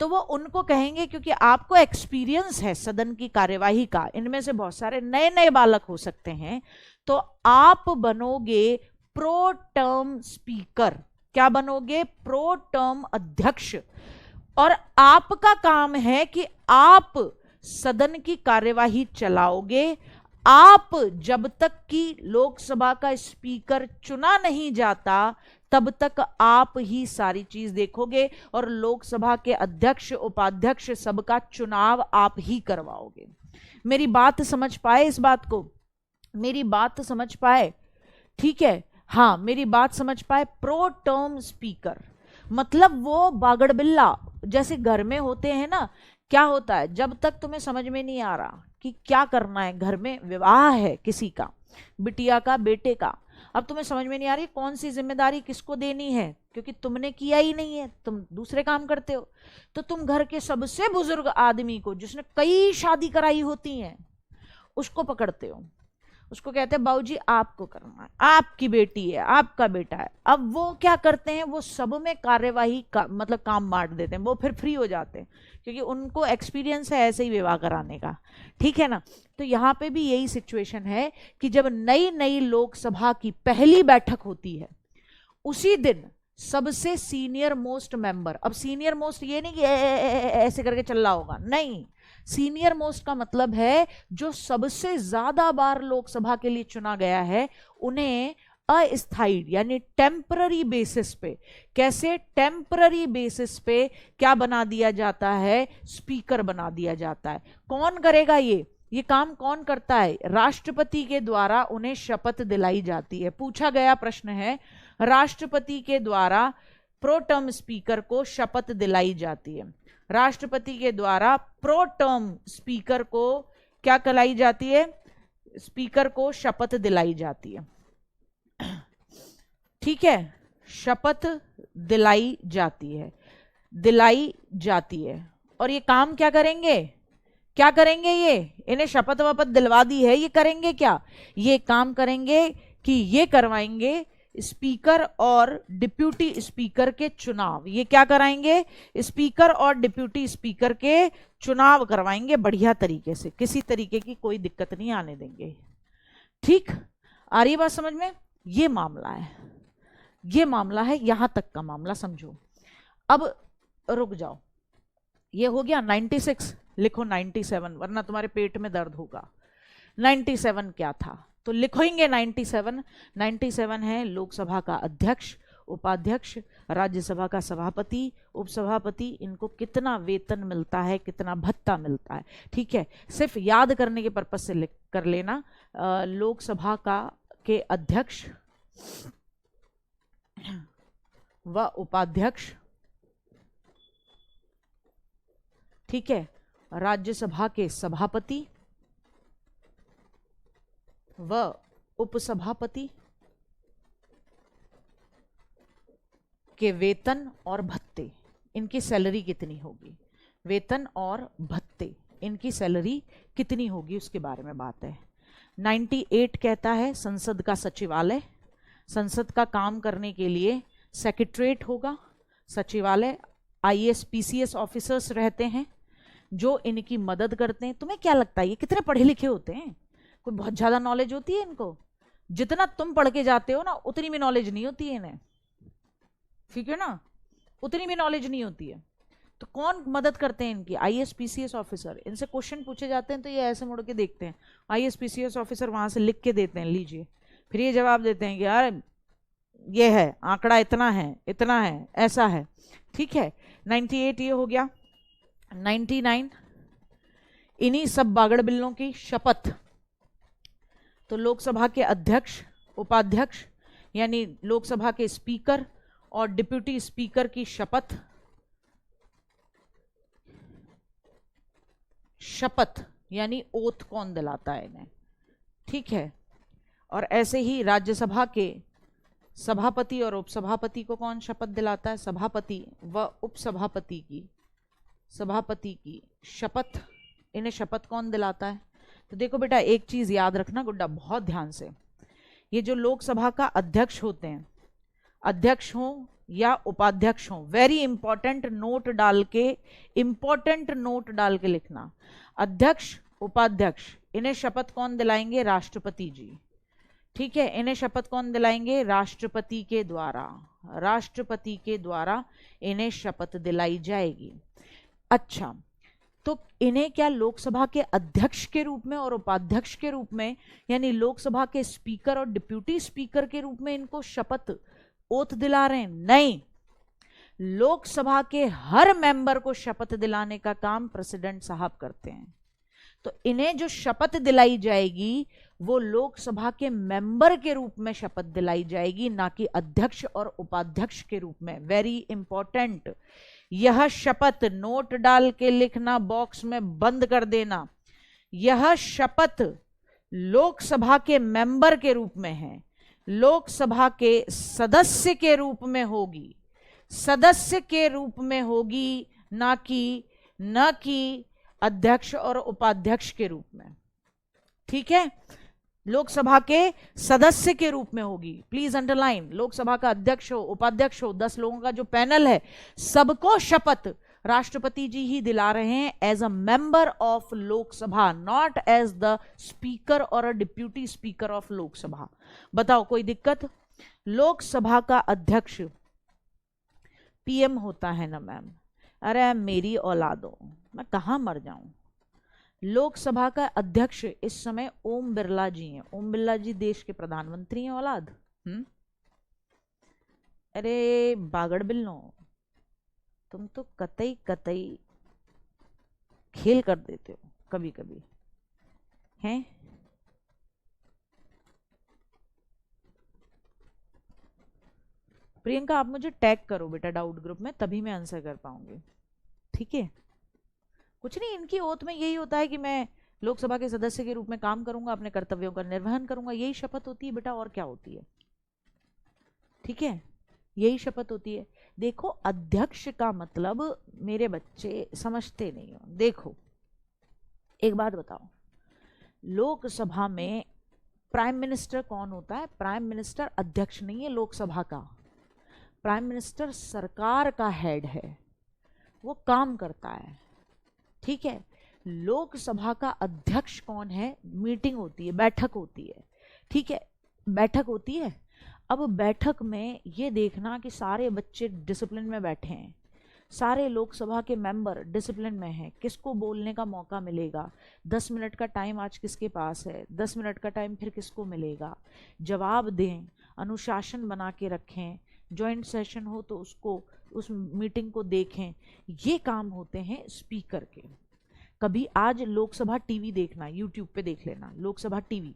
तो वो उनको कहेंगे क्योंकि आपको एक्सपीरियंस है सदन की कार्यवाही का, इनमें से बहुत सारे नए बालक हो सकते हैं, तो आप बनोगे प्रो टर्म स्पीकर। क्या बनोगे? प्रो टर्म अध्यक्ष। और आपका काम है कि आप सदन की कार्यवाही चलाओगे। आप जब तक कि लोकसभा का स्पीकर चुना नहीं जाता तब तक आप ही सारी चीज देखोगे और लोकसभा के अध्यक्ष, उपाध्यक्ष सबका चुनाव आप ही करवाओगे। मेरी बात समझ पाए? इस बात को, मेरी बात समझ पाए? ठीक है, हाँ, मेरी बात समझ पाए। प्रो टर्म स्पीकर मतलब वो बागड़बिल्ला जैसे घर में होते हैं ना। क्या होता है, जब तक तुम्हें समझ में नहीं आ रहा कि क्या करना है, घर में विवाह है किसी का, बिटिया का, बेटे का, अब तुम्हें समझ में नहीं आ रही कौन सी जिम्मेदारी किसको देनी है, क्योंकि तुमने किया ही नहीं है, तुम दूसरे काम करते हो, तो तुम घर के सबसे बुजुर्ग आदमी को, जिसने कई शादी कराई होती हैं, उसको पकड़ते हो। उसको कहते हैं बाबूजी आपको करना है, आपकी बेटी है, आपका बेटा है। अब वो क्या करते हैं, वो सब में कार्यवाही का मतलब काम बांट देते हैं, वो फिर फ्री हो जाते हैं, क्योंकि उनको एक्सपीरियंस है ऐसे ही विवाह कराने का। ठीक है ना। तो यहाँ पे भी यही सिचुएशन है कि जब नई नई लोकसभा की पहली बैठक होती है, उसी दिन सबसे सीनियर मोस्ट मेंबर, अब सीनियर मोस्ट ये नहीं कि ऐसे करके चल रहा होगा, नहीं, सीनियर मोस्ट का मतलब है जो सबसे ज्यादा बार लोकसभा के लिए चुना गया है, उन्हें अस्थायी यानी टेम्पररी बेसिस पे, कैसे टेम्पररी बेसिस पे क्या बना दिया जाता है, स्पीकर बना दिया जाता है। कौन करेगा ये काम कौन करता है, राष्ट्रपति के द्वारा उन्हें शपथ दिलाई जाती है। पूछा गया प्रश्न है, राष्ट्रपति के द्वारा प्रो टर्म स्पीकर को शपथ दिलाई जाती है। राष्ट्रपति के द्वारा प्रो टर्म स्पीकर को क्या कराई जाती है, स्पीकर को शपथ दिलाई जाती है। ठीक है, शपथ दिलाई जाती है, दिलाई जाती है। और ये काम क्या करेंगे, क्या करेंगे, ये इन्हें शपथ वपथ दिलवा दी है, ये करेंगे क्या, ये काम करेंगे कि ये करवाएंगे स्पीकर और डिप्यूटी स्पीकर के चुनाव। ये क्या कराएंगे, स्पीकर और डिप्यूटी स्पीकर के चुनाव करवाएंगे बढ़िया तरीके से, किसी तरीके की कोई दिक्कत नहीं आने देंगे। ठीक, आ रही बात समझ में। ये मामला है, ये मामला है, यहां तक का मामला समझो। अब रुक जाओ, ये हो गया 96, लिखो 97 वरना तुम्हारे पेट में दर्द होगा। 97 क्या था, तो लिखेंगे 97 है लोकसभा का अध्यक्ष, उपाध्यक्ष, राज्यसभा का सभापति, उपसभापति, इनको कितना वेतन मिलता है, कितना भत्ता मिलता है। ठीक है, सिर्फ याद करने के पर्पज से लिख कर लेना, लोकसभा का के अध्यक्ष व उपाध्यक्ष, ठीक है, राज्यसभा के सभापति व उपसभापति के वेतन और भत्ते, इनकी सैलरी कितनी होगी, वेतन और भत्ते इनकी सैलरी कितनी होगी, उसके बारे में बात है। 98 कहता है संसद का सचिवालय, संसद का काम करने के लिए सेक्रेटरीट होगा, सचिवालय, IAS PCS ऑफिसर्स रहते हैं जो इनकी मदद करते हैं। तुम्हें क्या लगता है ये कितने पढ़े लिखे होते हैं, कोई बहुत ज्यादा नॉलेज होती है इनको, जितना तुम पढ़ के जाते हो ना उतनी भी नॉलेज नहीं होती है इन्हें, ठीक है ना, उतनी भी नॉलेज नहीं होती है। तो कौन मदद करते हैं इनकी, IAS PCS ऑफिसर। इनसे क्वेश्चन पूछे जाते हैं तो ये ऐसे मुड़ के देखते हैं, IAS PCS ऑफिसर वहां से लिख के देते हैं, लीजिए, फिर ये जवाब देते हैं कि यार ये है आंकड़ा, इतना है, ऐसा है। ठीक है, 98 ये हो गया। 99 इन्हीं सब बागड़ बिल्लों की शपथ, तो लोकसभा के अध्यक्ष, उपाध्यक्ष यानी लोकसभा के स्पीकर और डिप्यूटी स्पीकर की शपथ, शपथ यानी ओथ कौन दिलाता है इन्हें, ठीक है। और ऐसे ही राज्यसभा के सभापति और उपसभापति को कौन शपथ दिलाता है, सभापति व उपसभापति की, सभापति की शपथ, इन्हें शपथ कौन दिलाता है। तो देखो बेटा एक चीज याद रखना गुड्डा बहुत ध्यान से, ये जो लोकसभा का अध्यक्ष होते हैं, अध्यक्ष हो या उपाध्यक्ष हो, वेरी इंपॉर्टेंट नोट डाल के, इंपॉर्टेंट नोट डाल के लिखना, अध्यक्ष उपाध्यक्ष इन्हें शपथ कौन दिलाएंगे, राष्ट्रपति जी। ठीक है, इन्हें शपथ कौन दिलाएंगे, राष्ट्रपति के द्वारा, राष्ट्रपति के द्वारा इन्हें शपथ दिलाई जाएगी। अच्छा, तो इन्हें क्या लोकसभा के अध्यक्ष के रूप में और उपाध्यक्ष के रूप में, यानी लोकसभा के स्पीकर और डिप्यूटी स्पीकर के रूप में इनको शपथ ओथ दिला रहे हैं? नहीं, लोकसभा के हर मेंबर को शपथ दिलाने का काम प्रेसिडेंट साहब करते हैं। तो इन्हें जो शपथ दिलाई जाएगी वो लोकसभा के मेंबर के रूप में शपथ दिलाई जाएगी, ना कि अध्यक्ष और उपाध्यक्ष के रूप में। Very important. यह शपथ, नोट डाल के लिखना, बॉक्स में बंद कर देना, यह शपथ लोकसभा के मेंबर के रूप में है, लोकसभा के सदस्य के रूप में होगी, सदस्य के रूप में होगी, ना कि अध्यक्ष और उपाध्यक्ष के रूप में। ठीक है, लोकसभा के सदस्य के रूप में होगी। प्लीज अंडरलाइन, लोकसभा का अध्यक्ष हो, उपाध्यक्ष हो, 10 लोगों का जो पैनल है, सबको शपथ राष्ट्रपति जी ही दिला रहे हैं as a member of Lok Sabha, not as the speaker और a deputy speaker of Lok Sabha. बताओ कोई दिक्कत? लोकसभा का अध्यक्ष पीएम होता है ना मैम? अरे मेरी औलादो, मैं कहां मर जाऊं। लोकसभा का अध्यक्ष इस समय ओम बिरला जी हैं। ओम बिरला जी देश के प्रधानमंत्री हैं औलाद। अरे बागड़ बिल्लो, तुम तो कतई कतई खेल कर देते हो कभी कभी, हैं? प्रियंका आप मुझे टैग करो बेटा डाउट ग्रुप में, तभी मैं आंसर कर पाऊंगी। ठीक है, कुछ नहीं, इनकी ओथ में यही होता है कि मैं लोकसभा के सदस्य के रूप में काम करूंगा, अपने कर्तव्यों का निर्वहन करूंगा, यही शपथ होती है बेटा, और क्या होती है? ठीक है, यही शपथ होती है। देखो अध्यक्ष का मतलब मेरे बच्चे समझते नहीं हो। देखो एक बात बताओ, लोकसभा में प्राइम मिनिस्टर कौन होता है? प्राइम मिनिस्टर अध्यक्ष नहीं है लोकसभा का, प्राइम मिनिस्टर सरकार का हेड है, वो काम करता है। ठीक है, लोकसभा का अध्यक्ष कौन है? मीटिंग होती है, बैठक होती है। ठीक है, बैठक होती है। अब बैठक में ये देखना कि सारे बच्चे डिसिप्लिन में बैठे हैं, सारे लोकसभा के मेंबर डिसिप्लिन में हैं, किसको बोलने का मौका मिलेगा, 10 मिनट का टाइम आज किसके पास है, 10 मिनट का टाइम फिर किसको मिलेगा, जवाब दें, अनुशासन बना के रखें, जॉइंट सेशन हो तो उसको, उस मीटिंग को देखें। ये काम होते हैं स्पीकर के। कभी आज लोकसभा टीवी देखना, यूट्यूब पे देख लेना लोकसभा टीवी,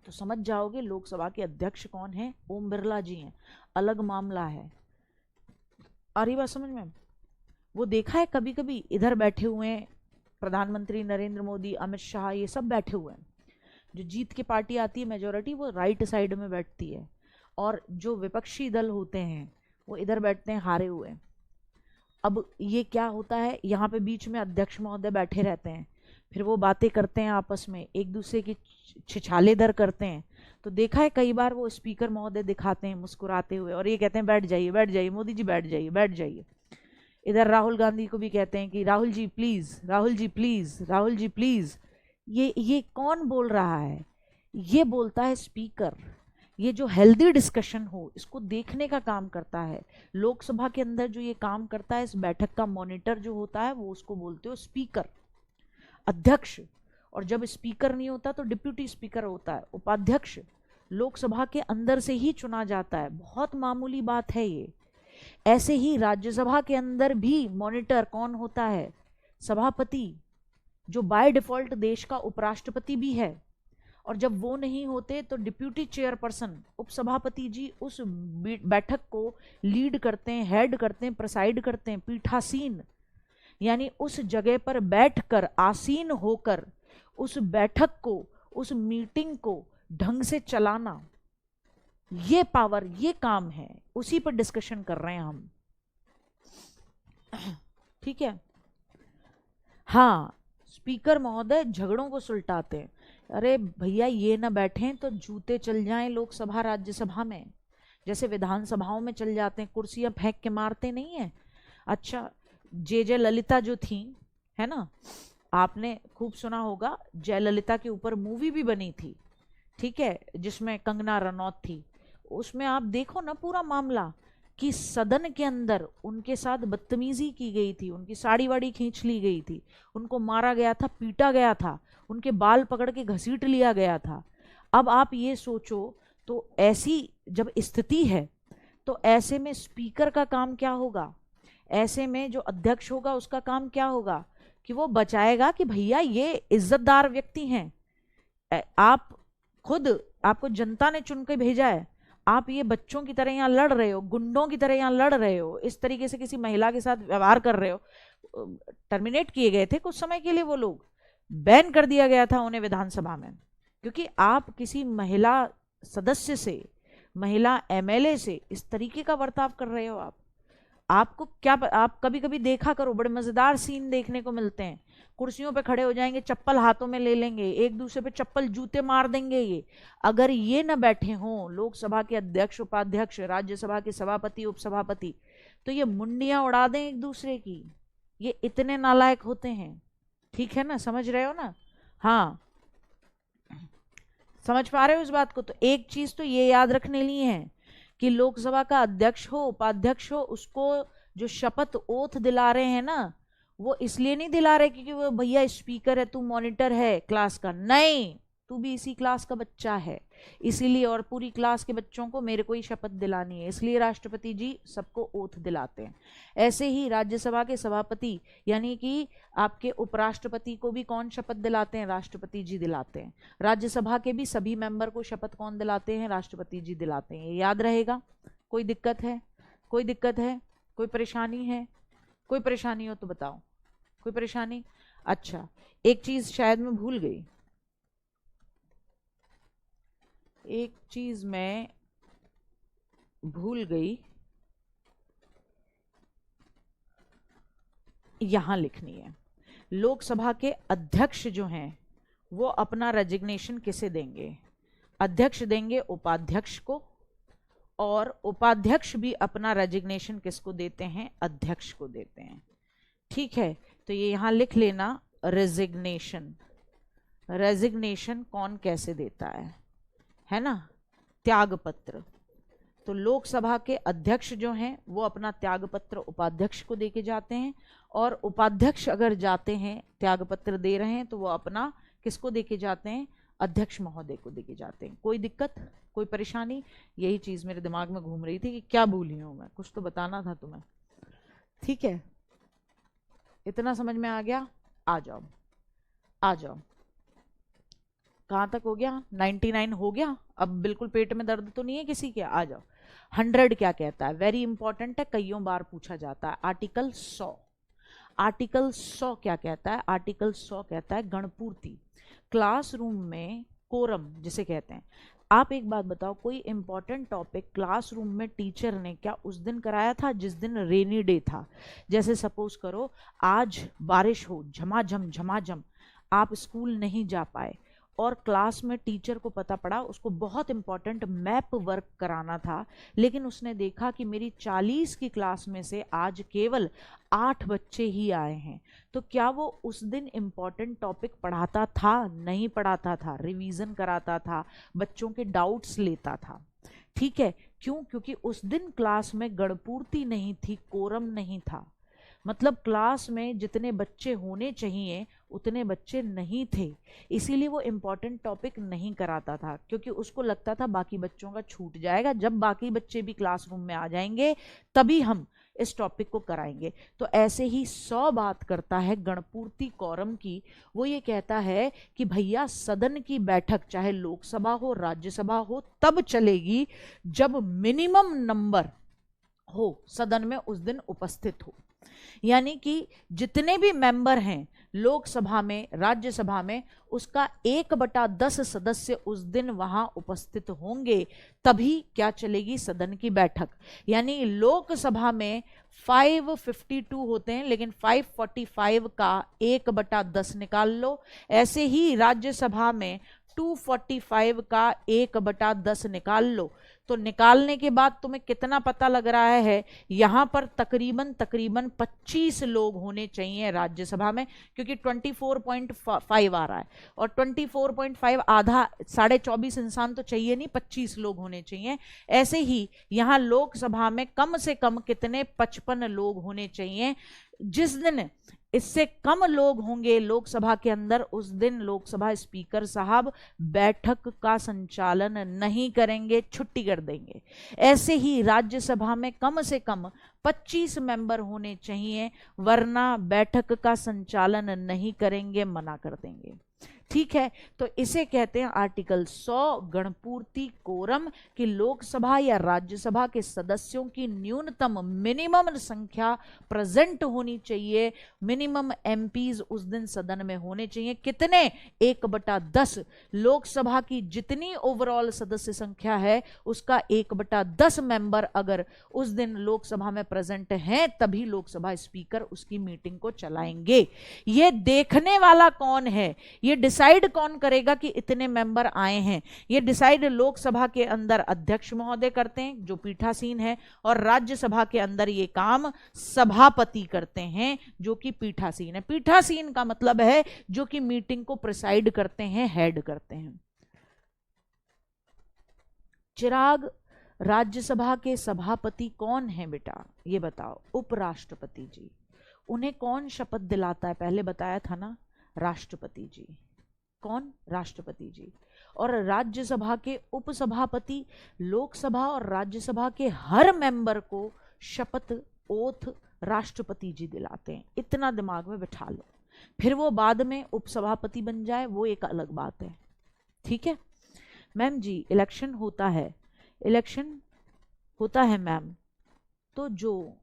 तो समझ जाओगे लोकसभा के अध्यक्ष कौन है? ओम बिरला जी हैं। अलग मामला है, आ रही बात समझ में? वो देखा है कभी कभी इधर बैठे हुए हैं प्रधानमंत्री नरेंद्र मोदी, अमित शाह, ये सब बैठे हुए हैं। जो जीत की पार्टी आती है मेजोरिटी, वो राइट साइड में बैठती है, और जो विपक्षी दल होते हैं वो इधर बैठते हैं हारे हुए। अब ये क्या होता है, यहाँ पे बीच में अध्यक्ष महोदय बैठे रहते हैं, फिर वो बातें करते हैं आपस में, एक दूसरे की छिछालेदर करते हैं। तो देखा है कई बार वो स्पीकर महोदय दिखाते हैं मुस्कुराते हुए, और ये कहते हैं बैठ जाइए बैठ जाइए मोदी जी, बैठ जाइए बैठ जाइए। इधर राहुल गांधी को भी कहते हैं कि Rahul ji please, Rahul ji please, Rahul ji please. ये कौन बोल रहा है? ये बोलता है स्पीकर। ये जो हेल्दी डिस्कशन हो, इसको देखने का काम करता है। लोकसभा के अंदर जो ये काम करता है, इस बैठक का मॉनिटर जो होता है, वो उसको बोलते हो स्पीकर, अध्यक्ष। और जब स्पीकर नहीं होता तो डिप्यूटी स्पीकर होता है, उपाध्यक्ष। लोकसभा के अंदर से ही चुना जाता है, बहुत मामूली बात है ये। ऐसे ही राज्यसभा के अंदर भी मॉनिटर कौन होता है? सभापति, जो बाय डिफॉल्ट देश का उपराष्ट्रपति भी है। और जब वो नहीं होते तो डिप्यूटी चेयरपर्सन, उपसभापति जी उस बैठक को लीड करते हैं, हेड करते हैं, प्रेसाइड करते हैं। पीठासीन यानी उस जगह पर बैठकर, आसीन होकर उस बैठक को, उस मीटिंग को ढंग से चलाना, ये पावर, ये काम है, उसी पर डिस्कशन कर रहे हैं हम। ठीक है, हाँ, स्पीकर महोदय झगड़ों को सुलटाते हैं। अरे भैया ये ना बैठें तो जूते चल जाएं लोकसभा राज्यसभा में, जैसे विधानसभाओं में चल जाते हैं, कुर्सियां फेंक के मारते नहीं है। अच्छा, जे ललिता जो थी, है ना, आपने खूब सुना होगा, जयललिता के ऊपर मूवी भी बनी थी, ठीक है, जिसमें कंगना रनौत थी। उसमें आप देखो ना पूरा मामला, कि सदन के अंदर उनके साथ बदतमीजी की गई थी, उनकी साड़ी वाड़ी खींच ली गई थी, उनको मारा गया था, पीटा गया था, उनके बाल पकड़ के घसीट लिया गया था। अब आप ये सोचो, तो ऐसी जब स्थिति है तो ऐसे में स्पीकर का काम क्या होगा? ऐसे में जो अध्यक्ष होगा उसका काम क्या होगा? कि वो बचाएगा कि भैया ये इज्जतदार व्यक्ति हैं, आप खुद आपको जनता ने चुन के भेजा है, आप ये बच्चों की तरह यहाँ लड़ रहे हो, गुंडों की तरह यहाँ लड़ रहे हो, इस तरीके से किसी महिला के साथ व्यवहार कर रहे हो। टर्मिनेट किए गए थे कुछ समय के लिए, वो लोग बैन कर दिया गया था उन्हें विधानसभा में, क्योंकि आप किसी महिला सदस्य से, महिला एमएलए से इस तरीके का बर्ताव कर रहे हो। आपको क्या, आप कभी कभी देखा करो, बड़े मजेदार सीन देखने को मिलते हैं। कुर्सियों पे खड़े हो जाएंगे, चप्पल हाथों में ले लेंगे, एक दूसरे पे चप्पल जूते मार देंगे। ये अगर ये न बैठे हों लोकसभा के अध्यक्ष, उपाध्यक्ष, राज्यसभा के सभापति, उपसभापति, तो ये मुंडियां उड़ा दें एक दूसरे की। ये इतने नालायक होते हैं, ठीक है ना, समझ रहे हो ना? हाँ, समझ पा रहे हो इस बात को? तो एक चीज तो ये याद रखने लिए है कि लोकसभा का अध्यक्ष हो, उपाध्यक्ष हो, उसको जो शपथ ओथ दिला रहे हैं ना, वो इसलिए नहीं दिला रहे क्योंकि वो भैया स्पीकर है, तू मॉनिटर है क्लास का, नहीं, तू भी इसी क्लास का बच्चा है, इसीलिए, और पूरी क्लास के बच्चों को मेरे को ही शपथ दिलानी है, इसलिए राष्ट्रपति जी सबको ओथ दिलाते हैं। ऐसे ही राज्यसभा के सभापति यानी कि आपके उपराष्ट्रपति को भी कौन शपथ दिलाते हैं? राष्ट्रपति जी दिलाते हैं। राज्यसभा के भी सभी मेंबर को शपथ कौन दिलाते हैं? राष्ट्रपति जी दिलाते हैं। ये याद रहेगा। कोई दिक्कत है? कोई दिक्कत है? कोई परेशानी है? कोई परेशानी हो तो बताओ। कोई परेशानी? अच्छा, एक चीज शायद मैं भूल गई, एक चीज मैं भूल गई, यहां लिखनी है। लोकसभा के अध्यक्ष जो हैं वो अपना रेजिग्नेशन किसे देंगे? अध्यक्ष देंगे उपाध्यक्ष को, और उपाध्यक्ष भी अपना रेजिग्नेशन किसको देते हैं? अध्यक्ष को देते हैं। ठीक है, तो ये यहां लिख लेना, रेजिग्नेशन। रेजिग्नेशन कौन कैसे देता है ना? त्याग पत्र। तो लोकसभा के अध्यक्ष जो हैं वो अपना त्याग पत्र उपाध्यक्ष को देके जाते हैं, और उपाध्यक्ष अगर जाते हैं त्याग पत्र दे रहे हैं तो वो अपना किसको देके जाते हैं? अध्यक्ष महोदय को देके जाते हैं। कोई दिक्कत, कोई परेशानी? यही चीज मेरे दिमाग में घूम रही थी कि क्या भूली हूं मैं, कुछ तो बताना था तुम्हें। ठीक है, इतना समझ में आ गया? आ जाओ, आ जाओ। कहां तक हो गया? 99 हो गया। अब बिल्कुल पेट में दर्द तो नहीं है किसी के? आ जाओ। 100 क्या कहता है? वेरी इंपॉर्टेंट है, कईयों बार पूछा जाता है। आर्टिकल 100। आर्टिकल 100 क्या कहता है? आर्टिकल 100 कहता है गणपूर्ति। क्लासरूम में कोरम जिसे कहते हैं। आप एक बात बताओ, कोई इंपॉर्टेंट टॉपिक क्लासरूम में टीचर ने क्या उस दिन कराया था जिस दिन रेनी डे था? जैसे सपोज करो आज बारिश हो, झमाझम झमाझम, आप स्कूल नहीं जा पाए और क्लास में टीचर को पता पड़ा उसको बहुत इंपॉर्टेंट मैप वर्क कराना था, लेकिन उसने देखा कि मेरी 40 की क्लास में से आज केवल 8 बच्चे ही आए हैं, तो क्या वो उस दिन इंपॉर्टेंट टॉपिक पढ़ाता था? नहीं पढ़ाता था, रिवीजन कराता था, बच्चों के डाउट्स लेता था। ठीक है, क्यों? क्योंकि उस दिन क्लास में गणपूर्ति नहीं थी, कोरम नहीं था। मतलब क्लास में जितने बच्चे होने चाहिए उतने बच्चे नहीं थे, इसीलिए वो इम्पोर्टेंट टॉपिक नहीं कराता था, क्योंकि उसको लगता था बाकी बच्चों का छूट जाएगा, जब बाकी बच्चे भी क्लासरूम में आ जाएंगे तभी हम इस टॉपिक को कराएंगे। तो ऐसे ही 100 बात करता है गणपूर्ति कोरम की। वो ये कहता है कि भैया सदन की बैठक चाहे लोकसभा हो राज्यसभा हो तब चलेगी जब मिनिमम नंबर हो सदन में उस दिन उपस्थित हो। यानी कि जितने भी मेंबर हैं लोकसभा में राज्यसभा में, उसका 1/10 सदस्य उस दिन वहां उपस्थित होंगे, तभी क्या चलेगी? सदन की बैठक। यानी लोकसभा में 552 होते हैं, लेकिन 545 का 1/10 निकाल लो। ऐसे ही राज्यसभा में 245 का 1/10 निकाल लो। तो निकालने के बाद तुम्हें कितना पता लग रहा है? यहां पर तकरीबन 25 लोग होने चाहिए राज्यसभा में, क्योंकि 24.5 आ रहा है, और 24.5 आधा 24.5 इंसान तो चाहिए नहीं, 25 लोग होने चाहिए। ऐसे ही यहां लोकसभा में कम से कम कितने? 55 लोग होने चाहिए। जिस दिन इससे कम लोग होंगे लोकसभा के अंदर, उस दिन लोकसभा स्पीकर साहब बैठक का संचालन नहीं करेंगे, छुट्टी कर देंगे। ऐसे ही राज्यसभा में कम से कम 25 मेंबर होने चाहिए, वरना बैठक का संचालन नहीं करेंगे, मना कर देंगे। ठीक है, तो इसे कहते हैं आर्टिकल 100 गणपूर्ति कोरम, कि लोकसभा या राज्यसभा के सदस्यों की न्यूनतम मिनिमम संख्या प्रेजेंट होनी चाहिए। मिनिमम एमपीज उस दिन सदन में होने चाहिए कितने? 1/10। लोकसभा की जितनी ओवरऑल सदस्य संख्या है उसका 1/10 मेंबर अगर उस दिन लोकसभा में प्रेजेंट हैं तभी लोकसभा स्पीकर उसकी मीटिंग को चलाएंगे। ये देखने वाला कौन है? ये डिसाइड कौन करेगा कि इतने मेंबर आए हैं? ये डिसाइड लोकसभा के अंदर अध्यक्ष महोदय करते हैं जो पीठासीन है, और राज्यसभा के अंदर ये काम सभापति करते हैं जो कि पीठासीन है। पीठासीन का मतलब है जो कि मीटिंग को प्रिसाइड करते हैं, हेड करते हैं। चिराग, राज्यसभा के सभापति कौन है बेटा? ये बताओ। उपराष्ट्रपति जी। उन्हें कौन शपथ दिलाता है? पहले बताया था ना, राष्ट्रपति जी। कौन? राष्ट्रपति जी। और राज्यसभा के उपसभापति लोकसभा और राज्यसभा के हर मेंबर को शपथ ओथ राष्ट्रपति जी दिलाते हैं। इतना दिमाग में बिठा लो। फिर वो बाद में उपसभापति बन जाए वो एक अलग बात है, ठीक है। मैम जी इलेक्शन होता है, इलेक्शन होता है मैम, तो जो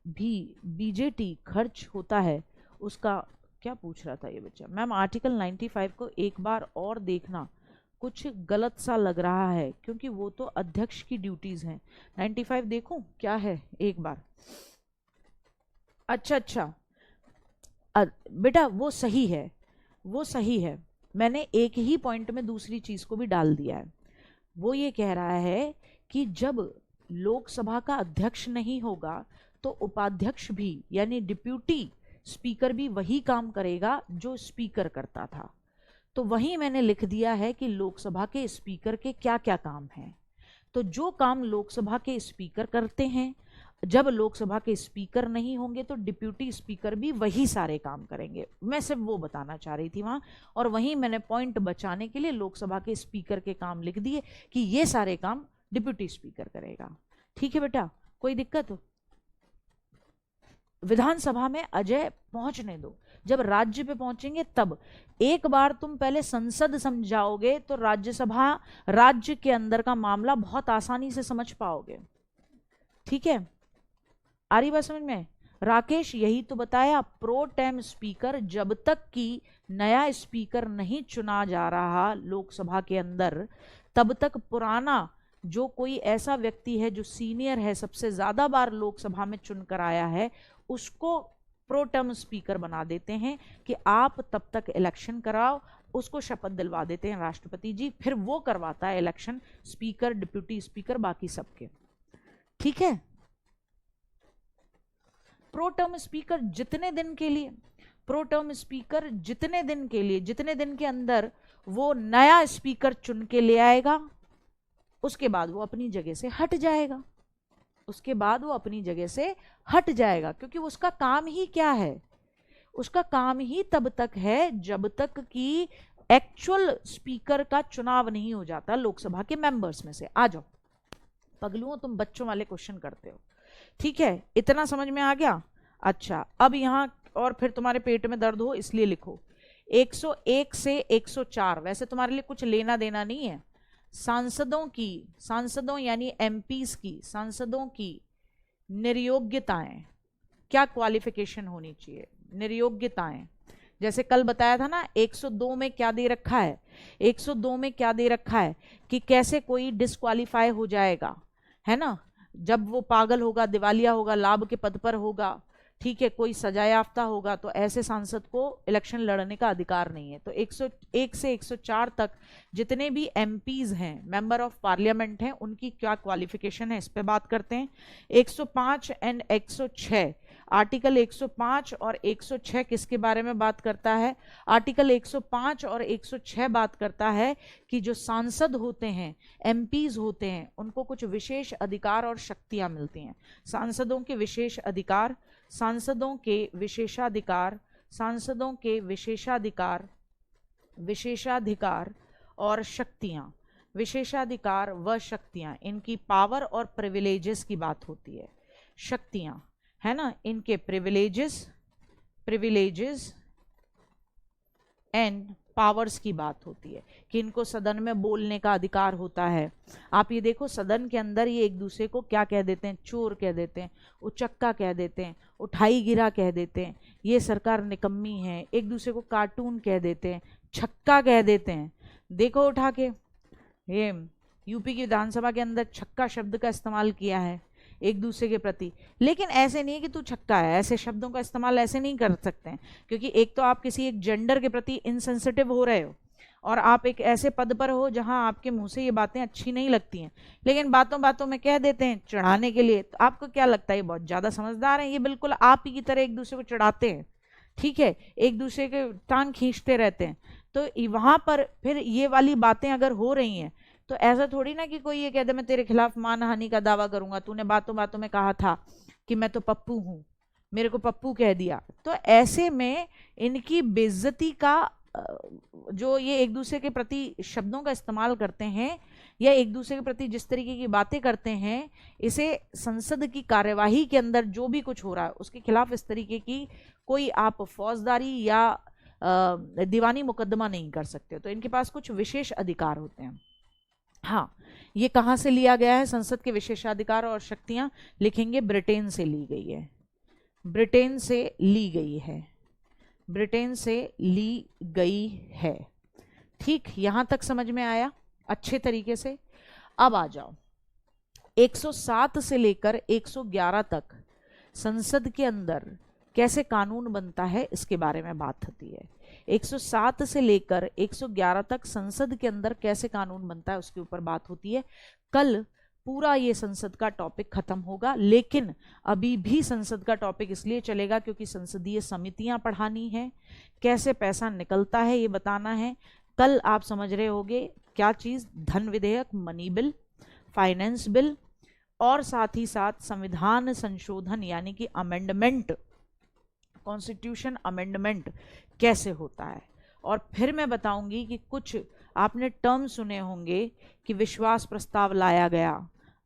भी बीजेटी खर्च होता है उसका क्या पूछ रहा था ये बच्चा? मैम आर्टिकल 95 को एक बार और देखना, कुछ गलत सा लग रहा है क्योंकि वो तो अध्यक्ष की ड्यूटीज हैं। 95 देखूं क्या है एक बार? अच्छा बेटा वो सही है, वो सही है। मैंने एक ही पॉइंट में दूसरी चीज को भी डाल दिया है। वो ये कह रहा है कि जब लोकसभा का अध्यक्ष नहीं होगा तो उपाध्यक्ष भी यानी डिप्यूटी स्पीकर भी वही काम करेगा जो स्पीकर करता था। तो वही मैंने लिख दिया है कि लोकसभा के स्पीकर के क्या क्या काम हैं। तो जो काम लोकसभा के स्पीकर करते हैं, जब लोकसभा के स्पीकर नहीं होंगे तो डिप्यूटी स्पीकर भी वही सारे काम करेंगे। मैं सिर्फ वो बताना चाह रही थी वहां, और वहीं मैंने पॉइंट बचाने के लिए लोकसभा के स्पीकर के काम लिख दिए कि ये सारे काम डिप्यूटी स्पीकर करेगा। ठीक है बेटा, कोई दिक्कत हो? विधानसभा में अजय पहुंचने दो, जब राज्य पे पहुंचेंगे तब। एक बार तुम पहले संसद समझाओगे तो राज्यसभा राज्य के अंदर का मामला बहुत आसानी से समझ पाओगे। ठीक है, आ रही बात समझ में? राकेश यही तो बताया, प्रो टेम स्पीकर जब तक कि नया स्पीकर नहीं चुना जा रहा लोकसभा के अंदर तब तक पुराना जो कोई ऐसा व्यक्ति है जो सीनियर है, सबसे ज्यादा बार लोकसभा में चुनकर आया है, उसको प्रो टर्म स्पीकर बना देते हैं कि आप तब तक इलेक्शन कराओ। उसको शपथ दिलवा देते हैं राष्ट्रपति जी, फिर वो करवाता है इलेक्शन स्पीकर, डिप्यूटी स्पीकर, बाकी सबके। ठीक है, प्रो टर्म स्पीकर जितने दिन के लिए, प्रो टर्म स्पीकर जितने दिन के लिए, जितने दिन के अंदर वो नया स्पीकर चुन के ले आएगा, उसके बाद वो अपनी जगह से हट जाएगा। उसके बाद वो अपनी जगह से हट जाएगा, क्योंकि उसका काम ही क्या है? उसका काम ही तब तक है जब तक कि एक्चुअल स्पीकर का चुनाव नहीं हो जाता लोकसभा के मेंबर्स में से। आ जाओ पगलुओं, तुम बच्चों वाले क्वेश्चन करते हो। ठीक है, इतना समझ में आ गया? अच्छा, अब यहां और फिर तुम्हारे पेट में दर्द हो इसलिए लिखो 101 से 104। वैसे तुम्हारे लिए कुछ लेना देना नहीं है। सांसदों की, सांसदों यानी एमपीज की, सांसदों की निर्योग्यताएं, क्या क्वालिफिकेशन होनी चाहिए? निर्योग्यताएं, जैसे कल बताया था ना 102 में क्या दे रखा है? 102 में क्या दे रखा है कि कैसे कोई डिस्क्वालीफाई हो जाएगा, है ना? जब वो पागल होगा, दिवालिया होगा, लाभ के पद पर होगा, ठीक है, कोई सजा याफ्ता होगा, तो ऐसे सांसद को इलेक्शन लड़ने का अधिकार नहीं है। तो 101 से 104 तक जितने भी एमपीज हैं, मेंबर ऑफ पार्लियामेंट हैं, उनकी क्या क्वालिफिकेशन है इस पे बात करते हैं। 105 एंड 106, आर्टिकल 105 और 106 किसके बारे में बात करता है? आर्टिकल 105 और 106 बात करता है कि जो सांसद होते हैं, एमपीज होते हैं, उनको कुछ विशेष अधिकार और शक्तियां मिलती हैं। सांसदों के विशेष अधिकार, सांसदों के विशेषाधिकार, सांसदों के विशेषाधिकार, विशेषाधिकार और शक्तियां, विशेषाधिकार व शक्तियां, इनकी पावर और प्रिविलेजेस की बात होती है। शक्तियां, है ना, इनके प्रिविलेजेस, प्रिविलेजेस एंड पावर्स की बात होती है कि इनको सदन में बोलने का अधिकार होता है। आप ये देखो सदन के अंदर ये एक दूसरे को क्या कह देते हैं, चोर कह देते हैं, उचक्का कह देते हैं, उठाई गिरा कह देते हैं, ये सरकार निकम्मी है, एक दूसरे को कार्टून कह देते हैं, छक्का कह देते हैं। देखो उठा के ये यूपी की विधानसभा के अंदर छक्का शब्द का इस्तेमाल किया है एक दूसरे के प्रति। लेकिन ऐसे नहीं है कि तू छक्का है, ऐसे शब्दों का इस्तेमाल ऐसे नहीं कर सकते हैं, क्योंकि एक तो आप किसी एक जेंडर के प्रति इनसेंसिटिव हो रहे हो और आप एक ऐसे पद पर हो जहां आपके मुंह से ये बातें अच्छी नहीं लगती हैं, लेकिन बातों बातों में कह देते हैं चढ़ाने के लिए। तो आपको क्या लगता है ये बहुत ज़्यादा समझदार हैं? ये बिल्कुल आप ही की तरह एक दूसरे को चढ़ाते हैं, ठीक है, एक दूसरे के टांग खींचते रहते हैं। तो वहां पर फिर ये वाली बातें अगर हो रही हैं तो ऐसा थोड़ी ना कि कोई ये कह दे मैं तेरे खिलाफ मानहानि का दावा करूंगा, तूने बातों बातों में कहा था कि मैं तो पप्पू हूं, मेरे को पप्पू कह दिया। तो ऐसे में इनकी बेइज्जती का जो ये एक दूसरे के प्रति शब्दों का इस्तेमाल करते हैं या एक दूसरे के प्रति जिस तरीके की बातें करते हैं, इसे संसद की कार्यवाही के अंदर जो भी कुछ हो रहा है उसके खिलाफ इस तरीके की कोई आप फौजदारी या दीवानी मुकदमा नहीं कर सकते। तो इनके पास कुछ विशेष अधिकार होते हैं। हाँ, ये कहाँ से लिया गया है? संसद के विशेषाधिकार और शक्तियां लिखेंगे ब्रिटेन से ली गई है, ब्रिटेन से ली गई है, ब्रिटेन से ली गई है। ठीक, यहां तक समझ में आया अच्छे तरीके से? अब आ जाओ 107 से लेकर 111 तक संसद के अंदर कैसे कानून बनता है इसके बारे में बात होती है। 107 से लेकर 111 तक संसद के अंदर कैसे कानून बनता है उसके ऊपर बात होती है। कल पूरा ये संसद का टॉपिक खत्म होगा, लेकिन अभी भी संसद का टॉपिक इसलिए चलेगा क्योंकि संसदीय समितियां पढ़ानी है, कैसे पैसा निकलता है ये बताना है। कल आप समझ रहे होंगे क्या चीज, धन विधेयक, मनी बिल, फाइनेंस बिल और साथ ही साथ संविधान संशोधन यानी कि अमेंडमेंट, कॉन्स्टिट्यूशन अमेंडमेंट कैसे होता है। और फिर मैं बताऊंगी कि कुछ आपने टर्म सुने होंगे कि विश्वास प्रस्ताव लाया गया,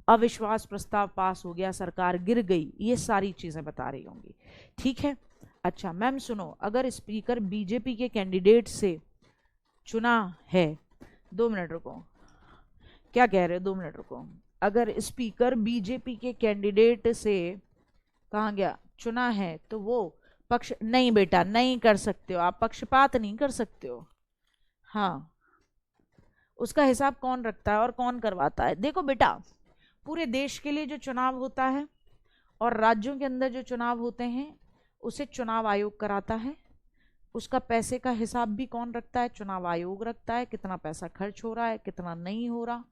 अविश्वास प्रस्ताव पास हो गया, सरकार गिर गई, ये सारी चीजें बता रही होंगी। ठीक है, अच्छा मैम सुनो, अगर स्पीकर बीजेपी के कैंडिडेट से चुना है, 2 मिनट रुको, क्या कह रहे हो, 2 मिनट रुको। अगर स्पीकर बीजेपी के कैंडिडेट से कहाँ गया, चुना है तो वो पक्ष नहीं, बेटा नहीं कर सकते हो आप, पक्षपात नहीं कर सकते हो। हाँ, उसका हिसाब कौन रखता है और कौन करवाता है? देखो बेटा, पूरे देश के लिए जो चुनाव होता है और राज्यों के अंदर जो चुनाव होते हैं उसे चुनाव आयोग कराता है। उसका पैसे का हिसाब भी कौन रखता है? चुनाव आयोग रखता है। कितना पैसा खर्च हो रहा है, कितना नहीं हो रहा,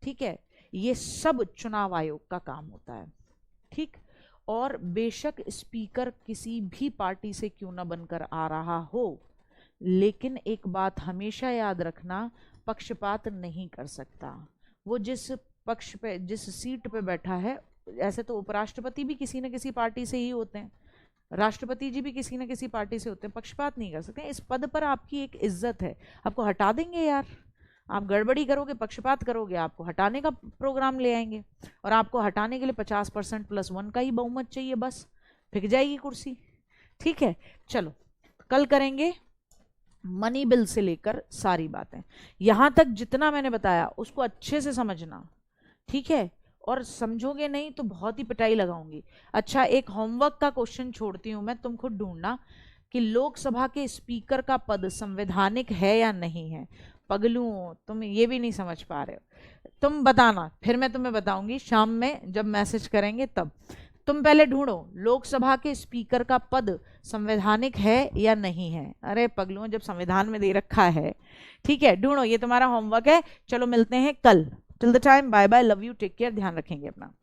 ठीक है, ये सब चुनाव आयोग का काम होता है। ठीक, और बेशक स्पीकर किसी भी पार्टी से क्यों ना बनकर आ रहा हो, लेकिन एक बात हमेशा याद रखना, पक्षपात नहीं कर सकता। वो जिस पक्ष पे, जिस सीट पे बैठा है, ऐसे तो उपराष्ट्रपति भी किसी न किसी पार्टी से ही होते हैं, राष्ट्रपति जी भी किसी न किसी पार्टी से होते हैं, पक्षपात नहीं कर सकते। इस पद पर आपकी एक इज्जत है, आपको हटा देंगे यार, आप गड़बड़ी करोगे, पक्षपात करोगे, आपको हटाने का प्रोग्राम ले आएंगे और आपको हटाने के लिए 50% +1 का ही बहुमत चाहिए, बस फिक जाएगी कुर्सी। ठीक है, चलो कल करेंगे मनी बिल से लेकर सारी बातें। यहां तक जितना मैंने बताया उसको अच्छे से समझना, ठीक है, और समझोगे नहीं तो बहुत ही पिटाई लगाऊंगी। अच्छा, एक होमवर्क का क्वेश्चन छोड़ती हूं मैं, तुम खुद ढूंढना कि लोकसभा के स्पीकर का पद संवैधानिक है या नहीं है। पगलू, तुम ये भी नहीं समझ पा रहे हो, तुम बताना, फिर मैं तुम्हें बताऊंगी शाम में जब मैसेज करेंगे तब। तुम पहले ढूंढो लोकसभा के स्पीकर का पद संवैधानिक है या नहीं है। अरे पगलू, जब संविधान में दे रखा है, ठीक है, ढूंढो, ये तुम्हारा होमवर्क है। चलो मिलते हैं कल। Till the time, bye bye, love you, take care, ध्यान रखेंगे अपना।